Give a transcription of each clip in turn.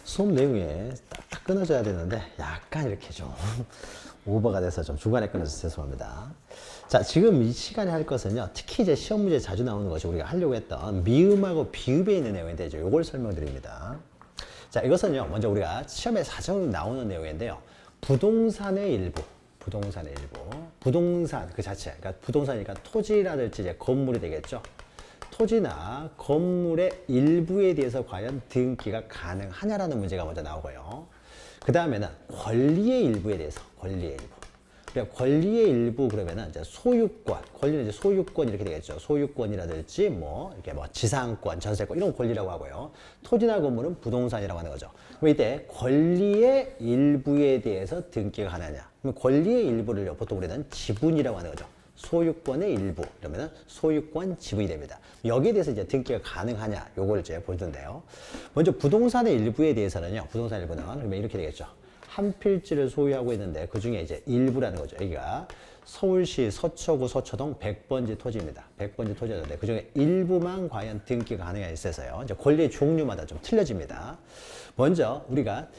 수업 내용에 딱 끊어져야 되는데 약간 이렇게 좀 오버가 돼서 좀 중간에 끊어서 죄송합니다. 자, 지금 이 시간에 할 것은요, 특히 이제 시험 문제 자주 나오는 것이 우리가 하려고 했던 미음하고 비읍에 있는 내용이 되죠. 요걸 설명드립니다. 자, 이것은요, 먼저 우리가 시험에 자주 나오는 내용인데요. 부동산의 일부, 부동산 그 자체, 그러니까 부동산이니까 토지라든지 이제 건물이 되겠죠. 토지나 건물의 일부에 대해서 과연 등기가 가능하냐라는 문제가 먼저 나오고요. 그 다음에는 권리의 일부에 대해서, 권리의 일부. 그러니까 권리의 일부 그러면은 이제 소유권, 권리는 이제 소유권 이렇게 되겠죠. 소유권이라든지 뭐 이렇게 뭐 지상권, 전세권 이런 권리라고 하고요. 토지나 건물은 부동산이라고 하는 거죠. 그럼 이때 권리의 일부에 대해서 등기가 가능하냐? 그럼 권리의 일부를 보통 우리는 지분이라고 하는 거죠. 소유권의 일부, 이러면은 소유권 지분이 됩니다. 여기에 대해서 이제 등기가 가능하냐, 요걸 이제 볼 텐데요. 먼저 부동산의 일부에 대해서는요, 부동산 일부는 그러면 이렇게 되겠죠. 한 필지를 소유하고 있는데 그 중에 이제 일부라는 거죠. 여기가 서울시 서초구 서초동 100번지 토지입니다. 100번지 토지였는데 그 중에 일부만 과연 등기가 가능하냐 있어서요. 이제 권리의 종류마다 좀 틀려집니다. 먼저 우리가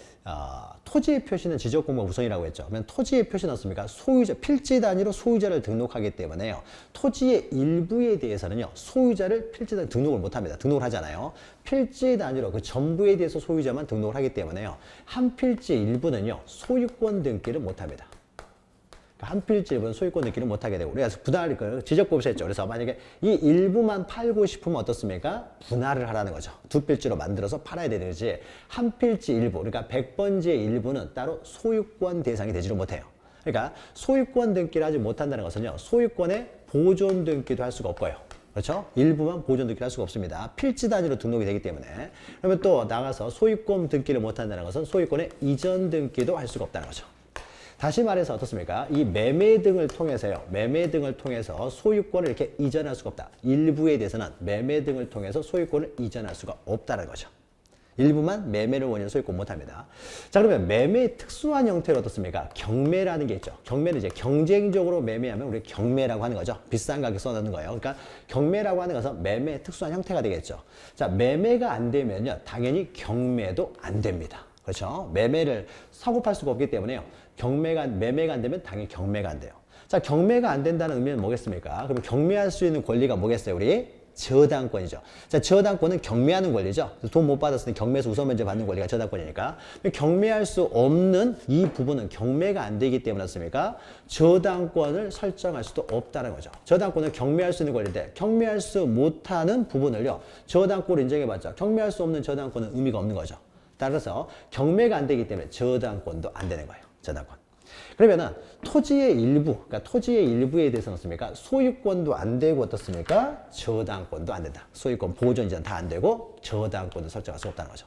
토지의 표시는 지적공법 우선이라고 했죠. 그러면 토지의 표시는 어떻습니까? 소유자, 필지 단위로 소유자를 등록하기 때문에요. 토지의 일부에 대해서는요, 소유자를 필지 단위로 등록을 못 합니다. 등록을 하잖아요. 필지 단위로 그 전부에 대해서 소유자만 등록을 하기 때문에요. 한 필지의 일부는요, 소유권 등기를 못 합니다. 한 필지 일부는 소유권 등기를 못하게 되고, 우리가 분할 지적법에서 했죠. 그래서 만약에 이 일부만 팔고 싶으면 어떻습니까? 분할을 하라는 거죠. 두 필지로 만들어서 팔아야 되는지, 한 필지 일부, 그러니까 100번지의 일부는 따로 소유권 대상이 되지를 못해요. 그러니까 소유권 등기를 하지 못한다는 것은요, 소유권의 보존 등기도 할 수가 없고요. 그렇죠? 일부만 보존 등기를 할 수가 없습니다. 필지 단위로 등록이 되기 때문에. 그러면 또 나가서 소유권 등기를 못한다는 것은 소유권의 이전 등기도 할 수가 없다는 거죠. 다시 말해서 어떻습니까? 이 매매 등을 통해서요. 매매 등을 통해서 소유권을 이렇게 이전할 수가 없다. 일부에 대해서는 매매 등을 통해서 소유권을 이전할 수가 없다는 거죠. 일부만 매매를 원인으로 소유권 못합니다. 자, 그러면 매매의 특수한 형태로 어떻습니까? 경매라는 게 있죠. 경매는 이제 경쟁적으로 매매하면 우리 경매라고 하는 거죠. 비싼 가격 써놓는 거예요. 그러니까 경매라고 하는 것은 매매의 특수한 형태가 되겠죠. 자, 매매가 안 되면요, 당연히 경매도 안 됩니다. 그렇죠? 매매를 사고 팔 수가 없기 때문에요. 매매가 안 되면 당연히 경매가 안 돼요. 자, 경매가 안 된다는 의미는 뭐겠습니까? 그럼 경매할 수 있는 권리가 뭐겠어요? 우리 저당권이죠. 자, 저당권은 경매하는 권리죠. 돈 못 받았을 때 경매에서 우선 면제 받는 권리가 저당권이니까. 경매할 수 없는 이 부분은 경매가 안 되기 때문에 어떻습니까? 저당권을 설정할 수도 없다는 거죠. 저당권은 경매할 수 있는 권리인데 경매할 수 못하는 부분을요, 저당권을 인정해봤자 경매할 수 없는 저당권은 의미가 없는 거죠. 따라서 경매가 안 되기 때문에 저당권도 안 되는 거예요. 저당권. 그러면은 토지의 일부, 그러니까 토지의 일부에 대해서는 어떻습니까? 소유권도 안 되고 어떻습니까? 저당권도 안 된다. 소유권 보존 이전 다 안 되고 저당권도 설정할 수 없다는 거죠.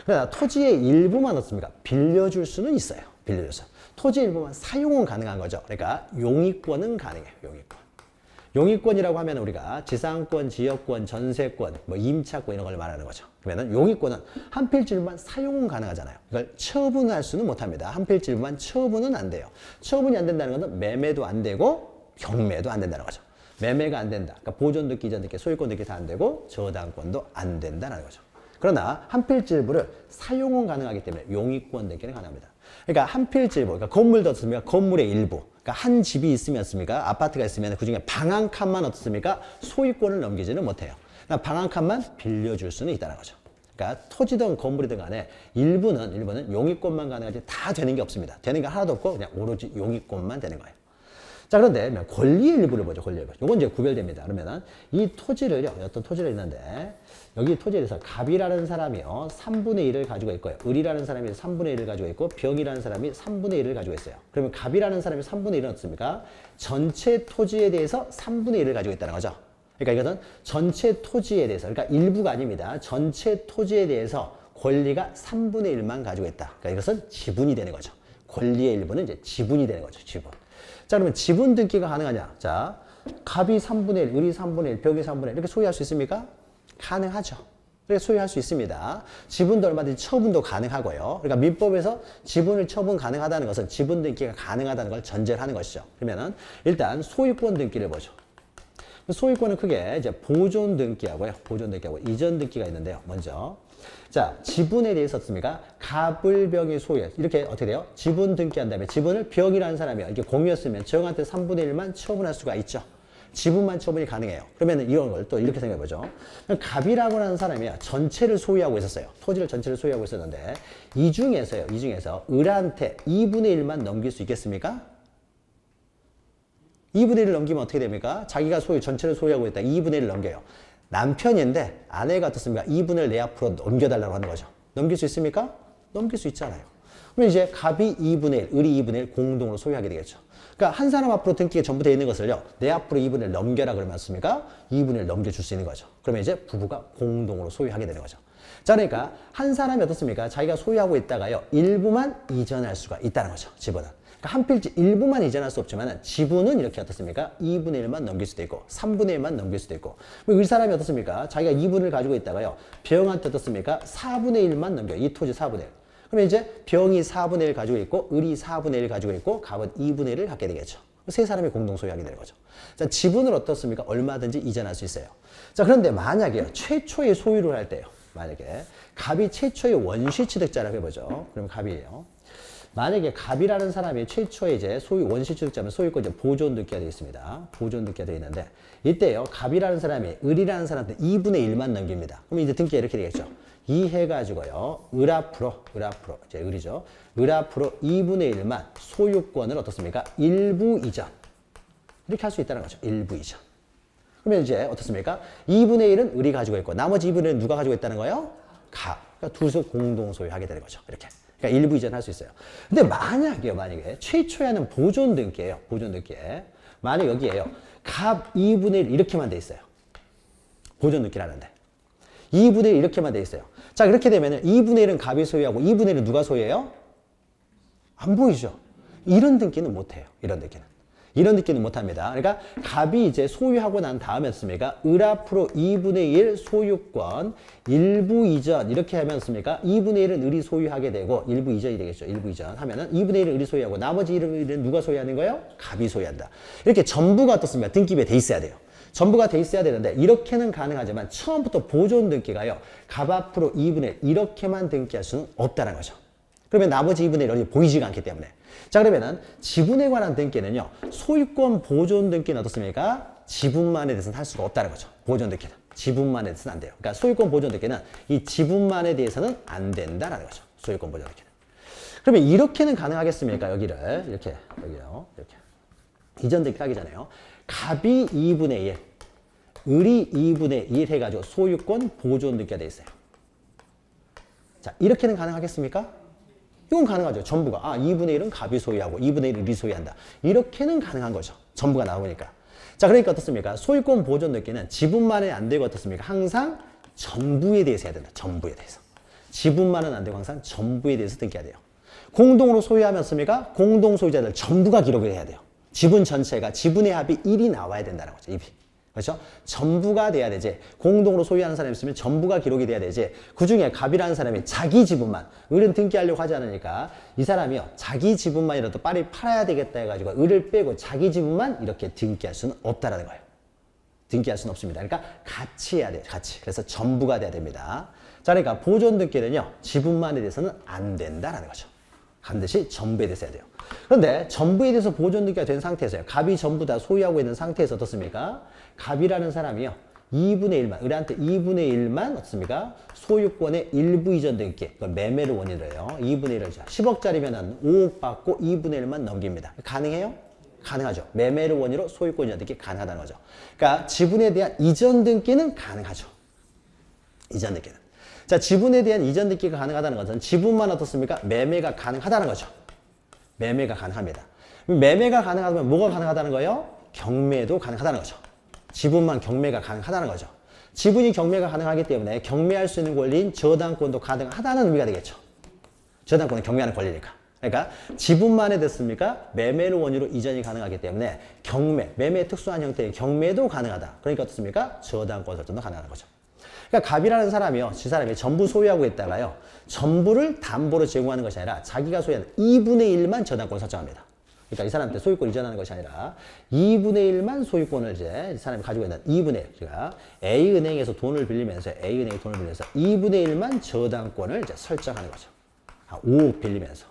그러나 토지의 일부만 어떻습니까? 빌려줄 수는 있어요. 빌려줘서. 토지 일부만 사용은 가능한 거죠. 그러니까 용익권은 가능해요. 용익권. 용익권이라고 하면 우리가 지상권, 지역권, 전세권, 뭐 임차권 이런 걸 말하는 거죠. 그러면은 용익권은 한 필지만 사용은 가능하잖아요. 이걸 처분할 수는 못합니다. 한 필지만 처분은 안 돼요. 처분이 안 된다는 것은 매매도 안 되고 경매도 안 된다는 거죠. 매매가 안 된다. 그러니까 보존 등기, 이전 등기, 소유권 등기 다 안 되고 저당권도 안 된다는 거죠. 그러나 한 필지 일부를 사용은 가능하기 때문에 용익권 등기는 가능합니다. 그러니까 한 필지 일부, 그러니까 건물도 어떻습니까? 건물의 일부. 그러니까 한 집이 있으면 어떻습니까? 아파트가 있으면 그중에 방 한 칸만 어떻습니까? 소유권을 넘기지는 못해요. 방 한 칸만 빌려줄 수는 있다는 거죠. 그러니까 토지든 건물이든 간에 일부는 용익권만 가능하지 다 되는 게 없습니다. 되는 게 하나도 없고 그냥 오로지 용익권만 되는 거예요. 자, 그런데 권리의 일부를 보죠. 권리의 일부. 이건 이제 구별됩니다. 그러면은 이 토지를요, 어떤 토지를 있는데 여기 토지에 대해서 갑이라는 사람이요 3분의 1을 가지고 있고요. 을이라는 사람이 3분의 1을 가지고 있고 병이라는 사람이 3분의 1을 가지고 있어요. 그러면 갑이라는 사람이 3분의 1은 어떻습니까? 전체 토지에 대해서 3분의 1을 가지고 있다는 거죠. 그러니까 이것은 전체 토지에 대해서, 그러니까 일부가 아닙니다. 전체 토지에 대해서 권리가 3분의 1만 가지고 있다. 그러니까 이것은 지분이 되는 거죠. 권리의 일부는 이제 지분이 되는 거죠. 지분. 자, 그러면 지분 등기가 가능하냐? 자, 갑이 3분의 1, 을이 3분의 1, 병이 3분의 1 이렇게 소유할 수 있습니까? 가능하죠. 이렇게 소유할 수 있습니다. 지분도 얼마든지 처분도 가능하고요. 그러니까 민법에서 지분을 처분 가능하다는 것은 지분 등기가 가능하다는 걸 전제를 하는 것이죠. 그러면은 일단 소유권 등기를 보죠. 소유권은 크게 이제 보존 등기하고요. 보존 등기하고 이전 등기가 있는데요. 먼저 자, 지분에 대해서 어떻습니까? 갑을 병이 소유. 이렇게 어떻게 돼요? 지분 등기한 다음에 지분을 병이라는 사람이요. 이게 공유였으면 정한테 3분의 1만 처분할 수가 있죠. 지분만 처분이 가능해요. 그러면 이런 걸 또 이렇게 생각해 보죠. 갑이라고 하는 사람이 전체를 소유하고 있었어요. 토지를 전체를 소유하고 있었는데 이 중에서 을한테 2분의 1만 넘길 수 있겠습니까? 2분의 1을 넘기면 어떻게 됩니까? 자기가 전체를 소유하고 있다. 2분의 1을 넘겨요. 남편인데 아내가 어떻습니까? 2분의 1 내 앞으로 넘겨달라고 하는 거죠. 넘길 수 있습니까? 넘길 수 있잖아요. 그러면 이제 갑이 2분의 1, 을이 2분의 1 공동으로 소유하게 되겠죠. 그러니까 한 사람 앞으로 등기가 전부 되어 있는 것을요. 내 앞으로 2분의 1 넘겨라 그러면 어떻습니까? 2분의 1 넘겨줄 수 있는 거죠. 그러면 이제 부부가 공동으로 소유하게 되는 거죠. 자, 그러니까 한 사람이 어떻습니까? 자기가 소유하고 있다가요. 일부만 이전할 수가 있다는 거죠. 지분은. 그러니까 한 필지 일부만 이전할 수 없지만 지분은 이렇게 어떻습니까? 2분의 1만 넘길 수도 있고 3분의 1만 넘길 수도 있고 이 사람이 어떻습니까? 자기가 2분을 가지고 있다가요. 병한테 어떻습니까? 4분의 1만 넘겨요. 이 토지 4분의 1. 그러면 이제 병이 4분의 1 가지고 있고 을이 4분의 1 가지고 있고 갑은 2분의 1을 갖게 되겠죠. 세 사람이 공동 소유하게 되는 거죠. 자, 지분을 어떻습니까? 얼마든지 이전할 수 있어요. 자, 그런데 만약에 최초의 소유를 할 때요. 만약에 갑이 최초의 원시 취득자라고 해보죠. 그럼 갑이에요. 만약에 갑이라는 사람이 최초의 이제 소유 원시 취득자면 소유권 이제 보존 등기가 되어 있습니다. 보존 등기가 되어 있는데 이때요. 갑이라는 사람이 을이라는 사람한테 2분의 1만 넘깁니다. 그럼 이제 등기가 이렇게 되겠죠. 이 해가지고요. 을 앞으로 이제 을이죠. 을 앞으로 2분의 1만 소유권을 어떻습니까? 일부 이전. 이렇게 할 수 있다는 거죠. 일부 이전. 그러면 이제 어떻습니까? 2분의 1은 을이 가지고 있고 나머지 2분의 1은 누가 가지고 있다는 거예요? 갑. 그러니까 둘이서 공동 소유하게 되는 거죠. 이렇게. 그러니까 일부 이전할 수 있어요. 근데 만약에 최초에 하는 보존 등기예요. 보존 등기에. 만약 여기에요. 갑 2분의 1 이렇게만 돼 있어요. 보존 등기를 하는데. 2분의 1 이렇게만 돼 있어요. 자, 그렇게 되면 2분의 1은 갑이 소유하고 2분의 1은 누가 소유해요? 안 보이죠? 이런 등기는 못해요. 이런 등기는 못합니다. 그러니까 갑이 이제 소유하고 난 다음에 습니까? 을 앞으로 2분의 1 소유권 일부 이전 이렇게 하면 습니까? 2분의 1은 을이 소유하게 되고 일부 이전이 되겠죠. 일부 이전 하면은 2분의 1은 을이 소유하고 나머지 1은 누가 소유하는 거예요? 갑이 소유한다. 이렇게 전부가 어떻습니까? 등기부에 돼 있어야 돼요. 전부가 돼 있어야 되는데 이렇게는 가능하지만 처음부터 보존 등기가요. 갑 앞으로 2분의 1 이렇게만 등기할 수는 없다는 거죠. 그러면 나머지 2분의 1이 보이지가 않기 때문에. 자, 그러면은 지분에 관한 등기는요. 소유권 보존 등기는 어떻습니까? 지분만에 대해서는 할 수가 없다는 거죠. 보존 등기는. 지분만에 대해서는 안 돼요. 그러니까 소유권 보존 등기는 이 지분만에 대해서는 안 된다라는 거죠. 소유권 보존 등기는. 그러면 이렇게는 가능하겠습니까? 여기를 이렇게 여기요. 이렇게. 이전 등기 하기 전에요. 갑이 2분의 1, 을이 2분의 1 해가지고 소유권 보존 등기가 돼 있어요. 자, 이렇게는 가능하겠습니까? 이건 가능하죠. 전부가. 2분의 1은 갑이 소유하고 2분의 1은 을이 소유한다. 이렇게는 가능한 거죠. 전부가 나오니까. 자, 그러니까 어떻습니까? 소유권 보존 등기는 지분만에 안 되고 어떻습니까? 항상 전부에 대해서 해야 된다. 전부에 대해서. 지분만은 안 되고 항상 전부에 대해서 등기해야 돼요. 공동으로 소유하면 습니까? 공동 소유자들 전부가 기록을 해야 돼요. 지분 전체가 지분의 합이 1이 나와야 된다는 거죠. 1이. 그렇죠? 전부가 돼야 되지. 공동으로 소유하는 사람이 있으면 전부가 기록이 돼야 되지. 그중에 갑이라는 사람이 자기 지분만, 을은 등기하려고 하지 않으니까 이 사람이요. 자기 지분만이라도 빨리 팔아야 되겠다 해가지고 을을 빼고 자기 지분만 이렇게 등기할 수는 없다라는 거예요. 등기할 수는 없습니다. 그러니까 같이 해야 돼요. 같이. 그래서 전부가 돼야 됩니다. 자, 그러니까 보존 등기는요. 지분만에 대해서는 안 된다라는 거죠. 반드시 전부에 대해서 해야 돼요. 그런데 전부에 대해서 보존 등기가 된 상태에서요. 갑이 전부 다 소유하고 있는 상태에서 어떻습니까? 갑이라는 사람이요. 2분의 1만, 을한테 2분의 1만 어떻습니까? 소유권의 일부 이전 등기. 그걸 매매를 원인으로 해요. 2분의 1을 10억짜리면은 5억 받고 2분의 1만 넘깁니다. 가능해요? 가능하죠. 매매를 원인으로 소유권 이전 등기 가능하다는 거죠. 그러니까 지분에 대한 이전 등기는 가능하죠. 이전 등기는. 자, 지분에 대한 이전 등기가 가능하다는 것은 지분만 어떻습니까? 매매가 가능하다는 거죠. 매매가 가능합니다. 매매가 가능하다면 뭐가 가능하다는 거예요? 경매도 가능하다는 거죠. 지분만 경매가 가능하다는 거죠. 지분이 경매가 가능하기 때문에 경매할 수 있는 권리인 저당권도 가능하다는 의미가 되겠죠. 저당권은 경매하는 권리니까. 그러니까 지분만에 됐습니까? 매매를 원유로 이전이 가능하기 때문에 경매, 매매의 특수한 형태의 경매도 가능하다. 그러니까 어떻습니까? 저당권 설정도 가능한 거죠. 그러니까 갑이라는 사람이요. 지 사람이 전부 소유하고 있다가요. 전부를 담보로 제공하는 것이 아니라 자기가 소유하는 2분의 1만 저당권 설정합니다. 그러니까 이 사람한테 소유권 이전하는 것이 아니라 2분의 1만 소유권을 이제 이 사람이 가지고 있는 2분의 1. 그러니까 A은행에서 돈을 빌리면서 A은행이 돈을 빌려서 2분의 1만 저당권을 이제 설정하는 거죠. 5억 빌리면서.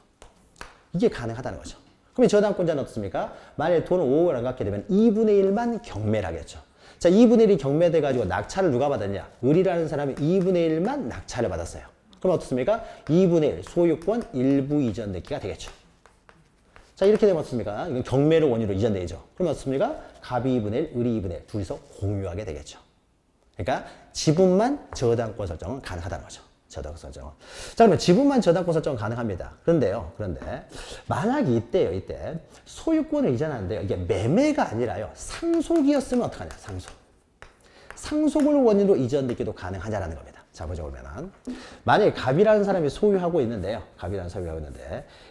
이게 가능하다는 거죠. 그럼 이 저당권자는 어떻습니까? 만약에 돈을 5억을 안 갖게 되면 2분의 1만 경매를 하겠죠. 자, 2분의 1이 경매돼가지고 낙찰을 누가 받았냐? 을이라는 사람이 2분의 1만 낙찰을 받았어요. 그럼 어떻습니까? 2분의 1 소유권 일부 이전 등기가 되겠죠. 자, 이렇게 되면 어떻습니까? 이건 경매를 원인으로 이전되죠. 그럼 어떻습니까? 갑이 2분의 1, 을이 2분의 1 둘이서 공유하게 되겠죠. 그러니까 지분만 저당권 설정은 가능하다는 거죠. 저당권 설정은. 자, 그러면 지분만 저당권 설정은 가능합니다. 그런데 만약에 이때 소유권을 이전하는데요. 이게 매매가 아니라요. 상속이었으면 어떡하냐? 상속을 원인으로 이전되기도 가능하냐라는 겁니다. 자, 보죠, 그러면은. 만약에 갑이라는 사람이 소유하고 있는데요.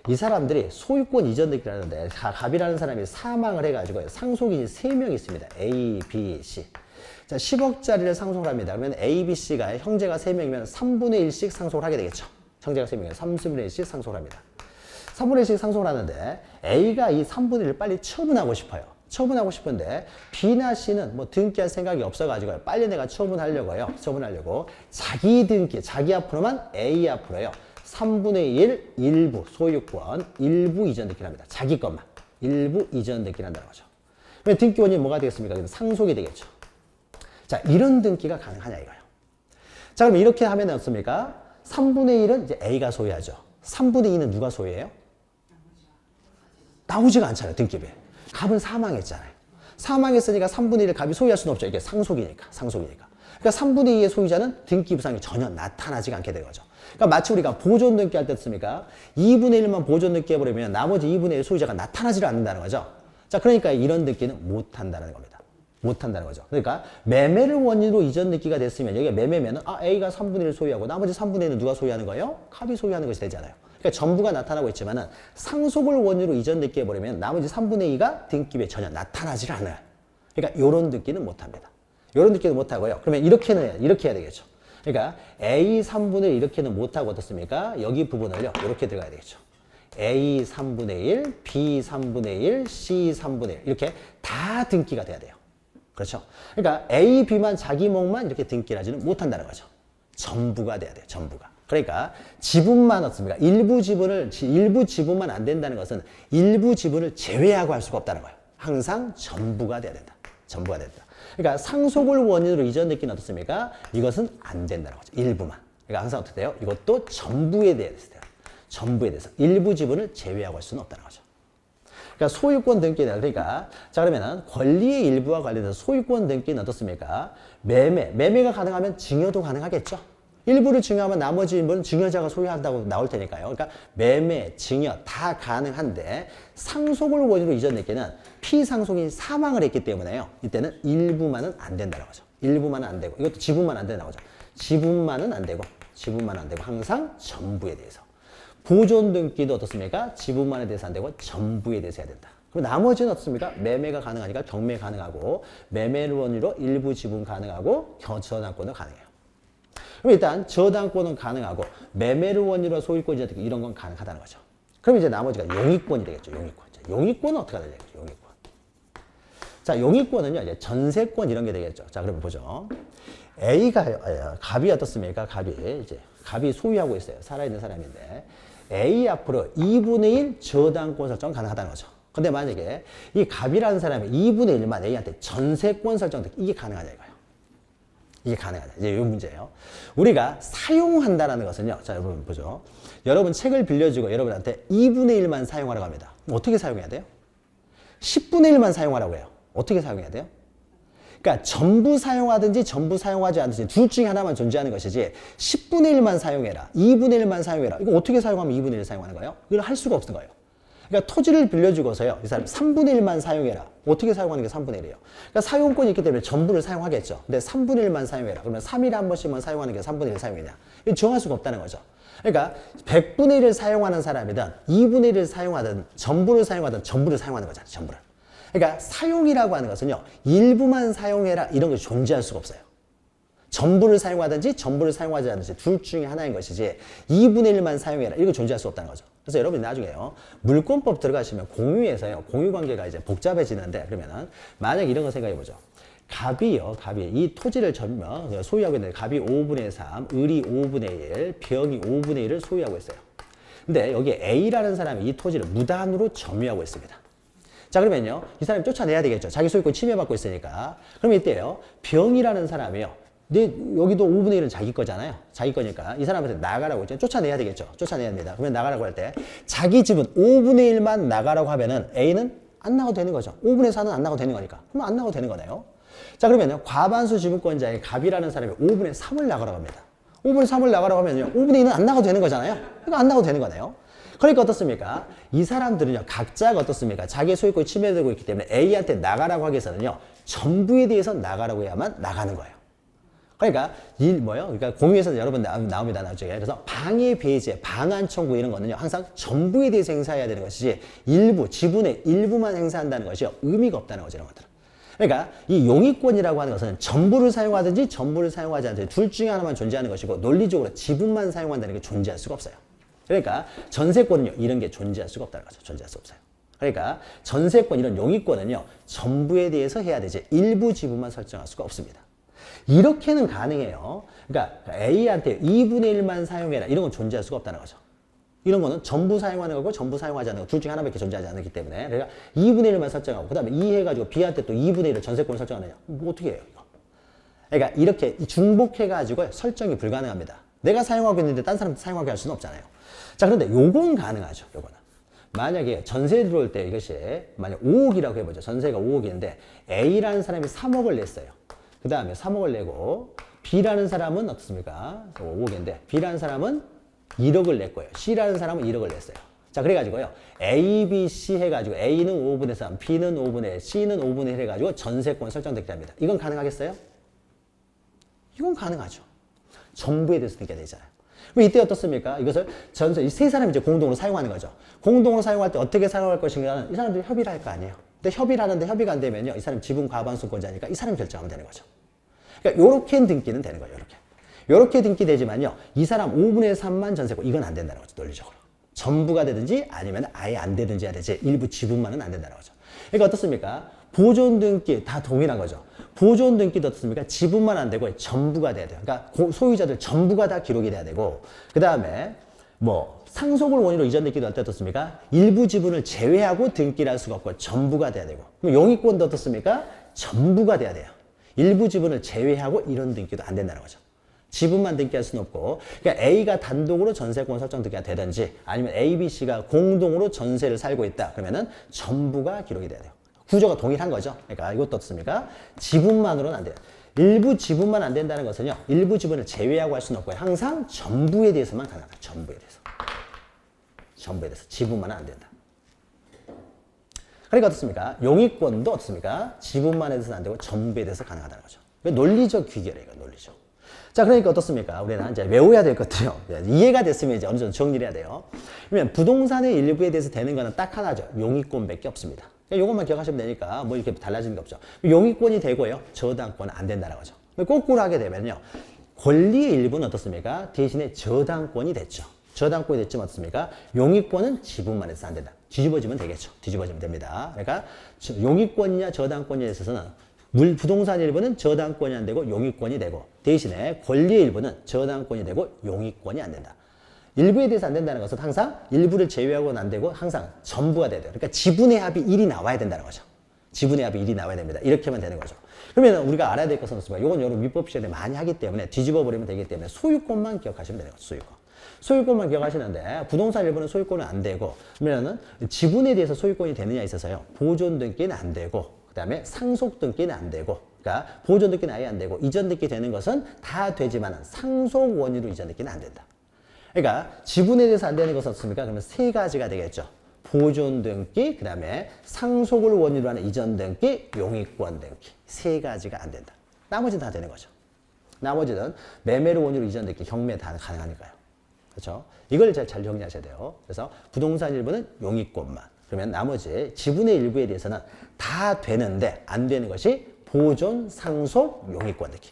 이 사람들이 소유권 이전되기를 하는데, 갑이라는 사람이 사망을 해가지고 상속인이 3명이 있습니다. A, B, C. 자, 10억짜리를 상속을 합니다. 그러면 A, B, C가 형제가 3명이면 3분의 1씩 상속을 하게 되겠죠. 형제가 3명이면 3분의 1씩 상속을 합니다. 3분의 1씩 상속을 하는데, A가 이 3분의 1을 빨리 처분하고 싶어요. 처분하고 싶은데 B나 C는 뭐 등기할 생각이 없어가지고 빨리 내가 처분하려고 자기 등기, 자기 앞으로만 A 앞으로요. 3분의 1 일부 소유권 일부 이전 등기를 합니다. 자기 것만 일부 이전 등기를 한다는 거죠. 그러면 등기 원인이 뭐가 되겠습니까? 상속이 되겠죠. 자, 이런 등기가 가능하냐 이거예요. 자, 그럼 이렇게 하면 어떻습니까? 3분의 1은 이제 A가 소유하죠. 3분의 2는 누가 소유해요? 나오지가 않잖아요, 등기부에. 갑은 사망했잖아요. 사망했으니까 3분의 1을 갑이 소유할 수는 없죠. 이게 상속이니까. 그러니까 3분의 2의 소유자는 등기부상에 전혀 나타나지가 않게 되는 거죠. 그러니까 마치 우리가 보존 등기 할 때 했습니까? 2분의 1만 보존 등기 해버리면 나머지 2분의 1 소유자가 나타나지 않는다는 거죠. 자, 그러니까 이런 등기는 못 한다는 겁니다. 못 한다는 거죠. 그러니까 매매를 원인으로 이전 등기가 됐으면 여기가 매매면은 A가 3분의 1 소유하고 나머지 3분의 1은 누가 소유하는 거예요? 갑이 소유하는 것이 되잖아요. 그러니까 전부가 나타나고 있지만은 상속을 원인으로 이전 등기 해버리면 나머지 3분의 2가 등기부에 전혀 나타나지 않아요. 그러니까 이런 등기는 못 합니다. 이런 등기는 못 하고요. 그러면 이렇게 해야 되겠죠. 그러니까 A 3분의 1 이렇게는 못 하고 어떻습니까? 여기 부분을요. 이렇게 들어가야 되겠죠. A 3분의 1, B 3분의 1, C 3분의 1 이렇게 다 등기가 돼야 돼요. 그렇죠? 그러니까 A, B만 자기 몫만 이렇게 등기를 하지는 못한다는 거죠. 전부가 돼야 돼요. 전부가. 그러니까 지분만 어떻습니까? 일부 지분만 안 된다는 것은 일부 지분을 제외하고 할 수가 없다는 거예요. 항상 전부가 돼야 된다. 전부가 된다. 그러니까 상속을 원인으로 이전됐기는 어떻습니까? 이것은 안 된다는 거죠. 일부만. 그러니까 항상 어떻게 돼요? 이것도 전부에 대해서 돼요. 전부에 대해서 일부 지분을 제외하고 할 수는 없다는 거죠. 그러니까 소유권 등기는 그러니까 자 그러면은 권리의 일부와 관련해서 소유권 등기는 어떻습니까? 매매가 가능하면 증여도 가능하겠죠. 일부를 증여하면 나머지 일부는 증여자가 소유한다고 나올 테니까요. 그러니까 매매, 증여 다 가능한데 상속을 원인으로 이전했기는 피상속인이 사망을 했기 때문에요. 이때는 일부만은 안 된다는 거죠. 일부만은 안 되고 이것도 지분만 안 된다는 거죠. 지분만은 안 되고 항상 전부에 대해서. 보존 등기도 어떻습니까? 지분만에 대해서 안 되고 전부에 대해서 해야 된다. 그럼 나머지는 어떻습니까? 매매가 가능하니까 경매 가능하고 매매를 원인으로 일부 지분 가능하고 저당권도 가능해요. 그럼 일단 저당권은 가능하고 매매를 원인으로 소유권 이전 등기 이런 건 가능하다는 거죠. 그럼 이제 나머지가 용익권이 되겠죠. 용익권은 어떻게 하냐 되겠죠. 용익권. 자, 용익권은요 이제 전세권 이런 게 되겠죠. 자, 그러면 보죠. 갑이 어떻습니까? 갑이 소유하고 있어요. 살아있는 사람인데 A 앞으로 2분의 1 저당권 설정 가능하다는 거죠. 근데 만약에 이 갑이라는 사람이 2분의 1만 A한테 전세권 설정 이게 가능하냐 이거예요. 이게 가능하냐. 이제 이 문제예요. 우리가 사용한다라는 것은요. 자, 여러분 보죠. 여러분 책을 빌려주고 여러분한테 2분의 1만 사용하라고 합니다. 어떻게 사용해야 돼요? 10분의 1만 사용하라고 해요. 어떻게 사용해야 돼요? 그러니까 전부 사용하든지 전부 사용하지 않든지 둘 중에 하나만 존재하는 것이지 10분의 1만 사용해라. 2분의 1만 사용해라. 이거 어떻게 사용하면 2분의 1 사용하는 거예요? 이걸 할 수가 없는 거예요. 그러니까 토지를 빌려주고서요. 이 사람 3분의 1만 사용해라. 어떻게 사용하는 게 3분의 1이에요? 그러니까 사용권이 있기 때문에 전부를 사용하겠죠. 근데 3분의 1만 사용해라. 그러면 3일에 한 번씩만 사용하는 게 3분의 1 사용이냐? 이거 정할 수가 없다는 거죠. 그러니까 100분의 1을 사용하는 사람이든 2분의 1을 사용하든 전부를 사용하든 전부를 사용하는 거잖아요. 전부를. 그러니까 사용이라고 하는 것은요. 일부만 사용해라 이런 게 존재할 수가 없어요. 전부를 사용하든지 전부를 사용하지 않든지 둘 중에 하나인 것이지 2분의 1만 사용해라. 이거 존재할 수 없다는 거죠. 그래서 여러분 나중에요. 물권법 들어가시면 공유에서요. 공유 관계가 이제 복잡해지는데 그러면은 만약 이런 거 생각해 보죠. 갑이요. 갑이 이 토지를 소유하고 있는데 갑이 5분의 3, 을이 5분의 1, 병이 5분의 1을 소유하고 있어요. 근데 여기 A라는 사람이 이 토지를 무단으로 점유하고 있습니다. 자 그러면요. 이 사람이 쫓아내야 되겠죠. 자기 소유권 침해받고 있으니까. 그럼 이때요. 병이라는 사람이요. 근데 여기도 5분의 1은 자기 거잖아요. 자기 거니까 이 사람한테 나가라고 했죠. 쫓아내야 되겠죠. 쫓아내야 됩니다. 그러면 나가라고 할 때 자기 집은 5분의 1만 나가라고 하면은 A는 안 나가도 되는 거죠. 5분의 4는 안 나가도 되는 거니까. 그럼 안 나가도 되는 거네요. 자 그러면요. 과반수 지분권자의 갑이라는 사람이 5분의 3을 나가라고 합니다. 5분의 3을 나가라고 하면요. 5분의 2는 안 나가도 되는 거잖아요. 그러니까 안 나가도 되는 거네요. 그러니까 어떻습니까? 이 사람들은요. 각자가 어떻습니까? 자기 소유권이 침해되고 있기 때문에 A한테 나가라고 하기 위해서는요. 전부에 대해서 나가라고 해야만 나가는 거예요. 그러니까 그러니까 공유에서 여러 번 나옵니다 나중에. 그래서 방해 배제, 방한 청구 이런 거는요 항상 전부에 대해서 행사해야 되는 것이지 일부 지분의 일부만 행사한다는 것이 의미가 없다는 거죠 이런 것들은. 그러니까 이 용의권이라고 하는 것은 전부를 사용하든지 전부를 사용하지 않든지 둘 중에 하나만 존재하는 것이고 논리적으로 지분만 사용한다는 게 존재할 수가 없어요. 그러니까 전세권은요 이런 게 존재할 수가 없다는 거죠. 존재할 수 없어요. 그러니까 전세권 이런 용의권은요 전부에 대해서 해야 되지 일부 지분만 설정할 수가 없습니다. 이렇게는 가능해요. 그러니까 A한테 2분의 1만 사용해라. 이런 건 존재할 수가 없다는 거죠. 이런 거는 전부 사용하는 거고 전부 사용하지 않는 거 둘 중에 하나밖에 존재하지 않기 때문에 그러니까 2분의 1만 설정하고 그 다음에 2 해가지고 B한테 또 2분의 1을 전세권을 설정하느냐. 뭐 어떻게 해요 이거. 그러니까 이렇게 중복해가지고 설정이 불가능합니다. 내가 사용하고 있는데 딴 사람한테 사용하게 할 수는 없잖아요. 자 그런데 요건 가능하죠. 요거는. 만약에 전세 들어올 때 이것이 만약 5억이라고 해보죠. 전세가 5억인데 A라는 사람이 3억을 냈어요. 그 다음에 3억을 내고 B라는 사람은 어떻습니까? 5억인데 B라는 사람은 1억을 낼 거예요. C라는 사람은 1억을 냈어요. 자 그래가지고요. A, B, C 해가지고 A는 5분의 3, B는 5분의 1, C는 5분의 1 해가지고 전세권 설정되게 합니다. 이건 가능하겠어요? 이건 가능하죠. 전부에 대해서 되게 되잖아요. 그럼 이때 어떻습니까? 이것을 이 세 사람이 이제 공동으로 사용하는 거죠. 공동으로 사용할 때 어떻게 사용할 것인가는 이 사람들이 협의를 할 거 아니에요. 근데 협의를 하는데 협의가 안 되면요. 이 사람 지분 과반수권자니까 이 사람이 결정하면 되는 거죠. 그러니까 요렇게 등기는 되는 거예요. 요렇게 등기 되지만요. 이 사람 5분의 3만 전세권 이건 안 된다는 거죠. 논리적으로. 전부가 되든지 아니면 아예 안 되든지 해야 되지 일부 지분만은 안 된다는 거죠. 그러니까 어떻습니까? 보존 등기 다 동일한 거죠. 보존 등기도 어떻습니까? 지분만 안 되고 전부가 돼야 돼요. 그러니까 소유자들 전부가 다 기록이 돼야 되고 그 다음에 상속을 원인으로 이전 등기도 할 때 어떻습니까? 일부 지분을 제외하고 등기를 할 수가 없고 전부가 돼야 되고 그럼 용의권도 어떻습니까? 전부가 돼야 돼요. 일부 지분을 제외하고 이런 등기도 안 된다는 거죠. 지분만 등기할 수는 없고 그러니까 A가 단독으로 전세권 설정 등기가 되든지 아니면 A, B, C가 공동으로 전세를 살고 있다. 그러면은 전부가 기록이 돼야 돼요. 구조가 동일한 거죠. 그러니까 이것도 어떻습니까? 지분만으로는 안 돼요. 일부 지분만 안 된다는 것은요. 일부 지분을 제외하고 할 수는 없고요. 항상 전부에 대해서만 가능합니다. 전부에 대해서. 전부에 대해서. 지분만은 안 된다. 그러니까 어떻습니까? 용의권도 어떻습니까? 지분만 해서는 안 되고 전부에 대해서 가능하다는 거죠. 논리적 귀결이에요. 논리적. 자, 그러니까 어떻습니까? 우리는 이제 외워야 될 것들이요. 이해가 됐으면 이제 어느 정도 정리를 해야 돼요. 그러면 부동산의 일부에 대해서 되는 거는 딱 하나죠. 용의권밖에 없습니다. 이것만 기억하시면 되니까 뭐 이렇게 달라지는 게 없죠. 용의권이 되고요. 저당권은 안 된다는 거죠. 거꾸로 하게 되면요. 권리의 일부는 어떻습니까? 대신에 저당권이 됐죠. 저당권이 됐지만 어떻습니까? 용의권은 지분만 해서 안 된다. 뒤집어지면 되겠죠. 뒤집어지면 됩니다. 그러니까 용의권이냐 저당권이냐 있어서는 부동산 일부는 저당권이 안 되고 용의권이 되고 대신에 권리의 일부는 저당권이 되고 용의권이 안 된다. 일부에 대해서 안 된다는 것은 항상 일부를 제외하고는 안 되고 항상 전부가 돼야 돼요. 그러니까 지분의 합이 1이 나와야 된다는 거죠. 지분의 합이 1이 나와야 됩니다. 이렇게 하면 되는 거죠. 그러면 우리가 알아야 될 것은 없습니다. 이건 여러분 위법 시간에 많이 하기 때문에 뒤집어 버리면 되기 때문에 소유권만 기억하시면 되는 거죠. 소유권. 소유권만 기억하시는데 부동산 일부는 소유권은 안 되고 그러면은 지분에 대해서 소유권이 되느냐에 있어서요. 보존 등기는 안 되고 그다음에 상속 등기는 안 되고 그러니까 보존 등기는 아예 안 되고 이전 등기 되는 것은 다 되지만 상속 원인으로 이전 등기는 안 된다. 그러니까 지분에 대해서 안 되는 것은 없습니까? 그러면 세 가지가 되겠죠. 보존 등기, 그 다음에 상속을 원인으로 하는 이전 등기, 용의권 등기. 세 가지가 안 된다. 나머지는 다 되는 거죠. 나머지는 매매를 원인으로 이전 등기, 경매 다 가능하니까요. 그렇죠? 이걸 잘 정리하셔야 돼요. 그래서 부동산 일부는 용의권만. 그러면 나머지 지분의 일부에 대해서는 다 되는데 안 되는 것이 보존, 상속, 용의권 등기.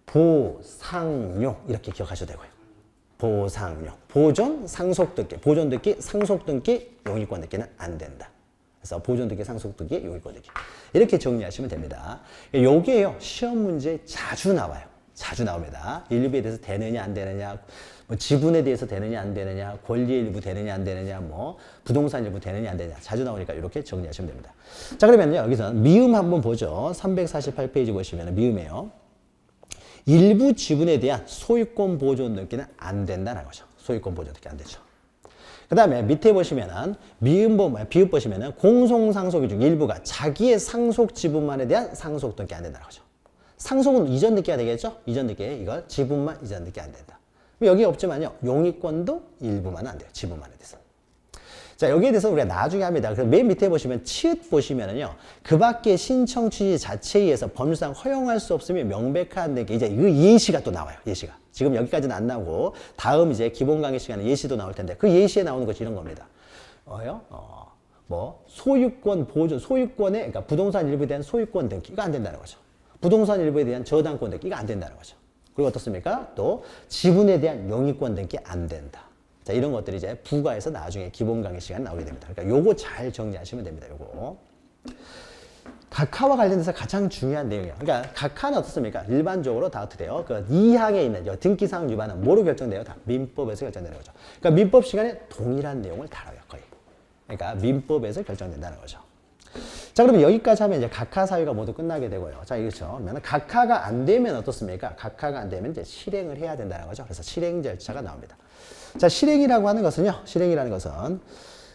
보상용 이렇게 기억하셔도 되고요. 보상용. 보존, 상속등기. 보존등기, 상속등기, 용익권등기는 안 된다. 그래서 보존등기, 상속등기, 용익권등기. 이렇게 정리하시면 됩니다. 요게요. 시험 문제에 자주 나와요. 자주 나옵니다. 일부에 대해서 되느냐 안 되느냐, 뭐 지분에 대해서 되느냐 안 되느냐, 권리 일부 되느냐 안 되느냐, 뭐 부동산 일부 되느냐 안 되느냐 자주 나오니까 이렇게 정리하시면 됩니다. 자, 그러면요 여기서 미음 한번 보죠. 348페이지 보시면 미음이에요. 일부 지분에 대한 소유권 보존 등기는 안 된다는 거죠. 소유권 보존 등기 안 되죠. 그 다음에 밑에 보시면은 비읍 보시면은 공송상속의 중 일부가 자기의 상속 지분만에 대한 상속 등기 안 된다는 거죠. 상속은 이전 등기가 되겠죠? 이전 등기 이거 지분만 이전 등기 안 된다. 여기 없지만요 용익권도 일부만 안 돼요. 지분만에 대해서. 자, 여기에 대해서 우리가 나중에 합니다. 그래서 맨 밑에 보시면 치읓 보시면은요 그 밖의 신청 취지 자체에 의해서 법률상 허용할 수 없으면 명백한 등기 이제 그 예시가 또 나와요. 예시가 지금 여기까지는 안 나오고 다음 이제 기본 강의 시간에 예시도 나올 텐데 그 예시에 나오는 것이 이런 겁니다. 뭐 소유권 보존, 소유권에 그러니까 부동산 일부에 대한 소유권 등기가 안 된다는 거죠. 부동산 일부에 대한 저당권 등기가 안 된다는 거죠. 그리고 어떻습니까? 또 지분에 대한 용익권 등기 안 된다. 자, 이런 것들이 이제 부가에서 나중에 기본 강의 시간에 나오게 됩니다. 그러니까 요거 잘 정리하시면 됩니다. 요거. 각하와 관련돼서 가장 중요한 내용이에요. 그러니까 각하는 어떻습니까? 일반적으로 다 어떻게 돼요? 그 2항에 있는 등기사항 위반은 뭐로 결정돼요? 다 민법에서 결정되는 거죠. 그러니까 민법 시간에 동일한 내용을 다뤄요. 거의. 그러니까 민법에서 결정된다는 거죠. 자, 그러면 여기까지 하면 이제 각하 사유가 모두 끝나게 되고요. 자, 이렇죠. 그러면 각하가 안 되면 어떻습니까? 각하가 안 되면 이제 실행을 해야 된다는 거죠. 그래서 실행 절차가 나옵니다. 자, 실행이라고 하는 것은요. 실행이라는 것은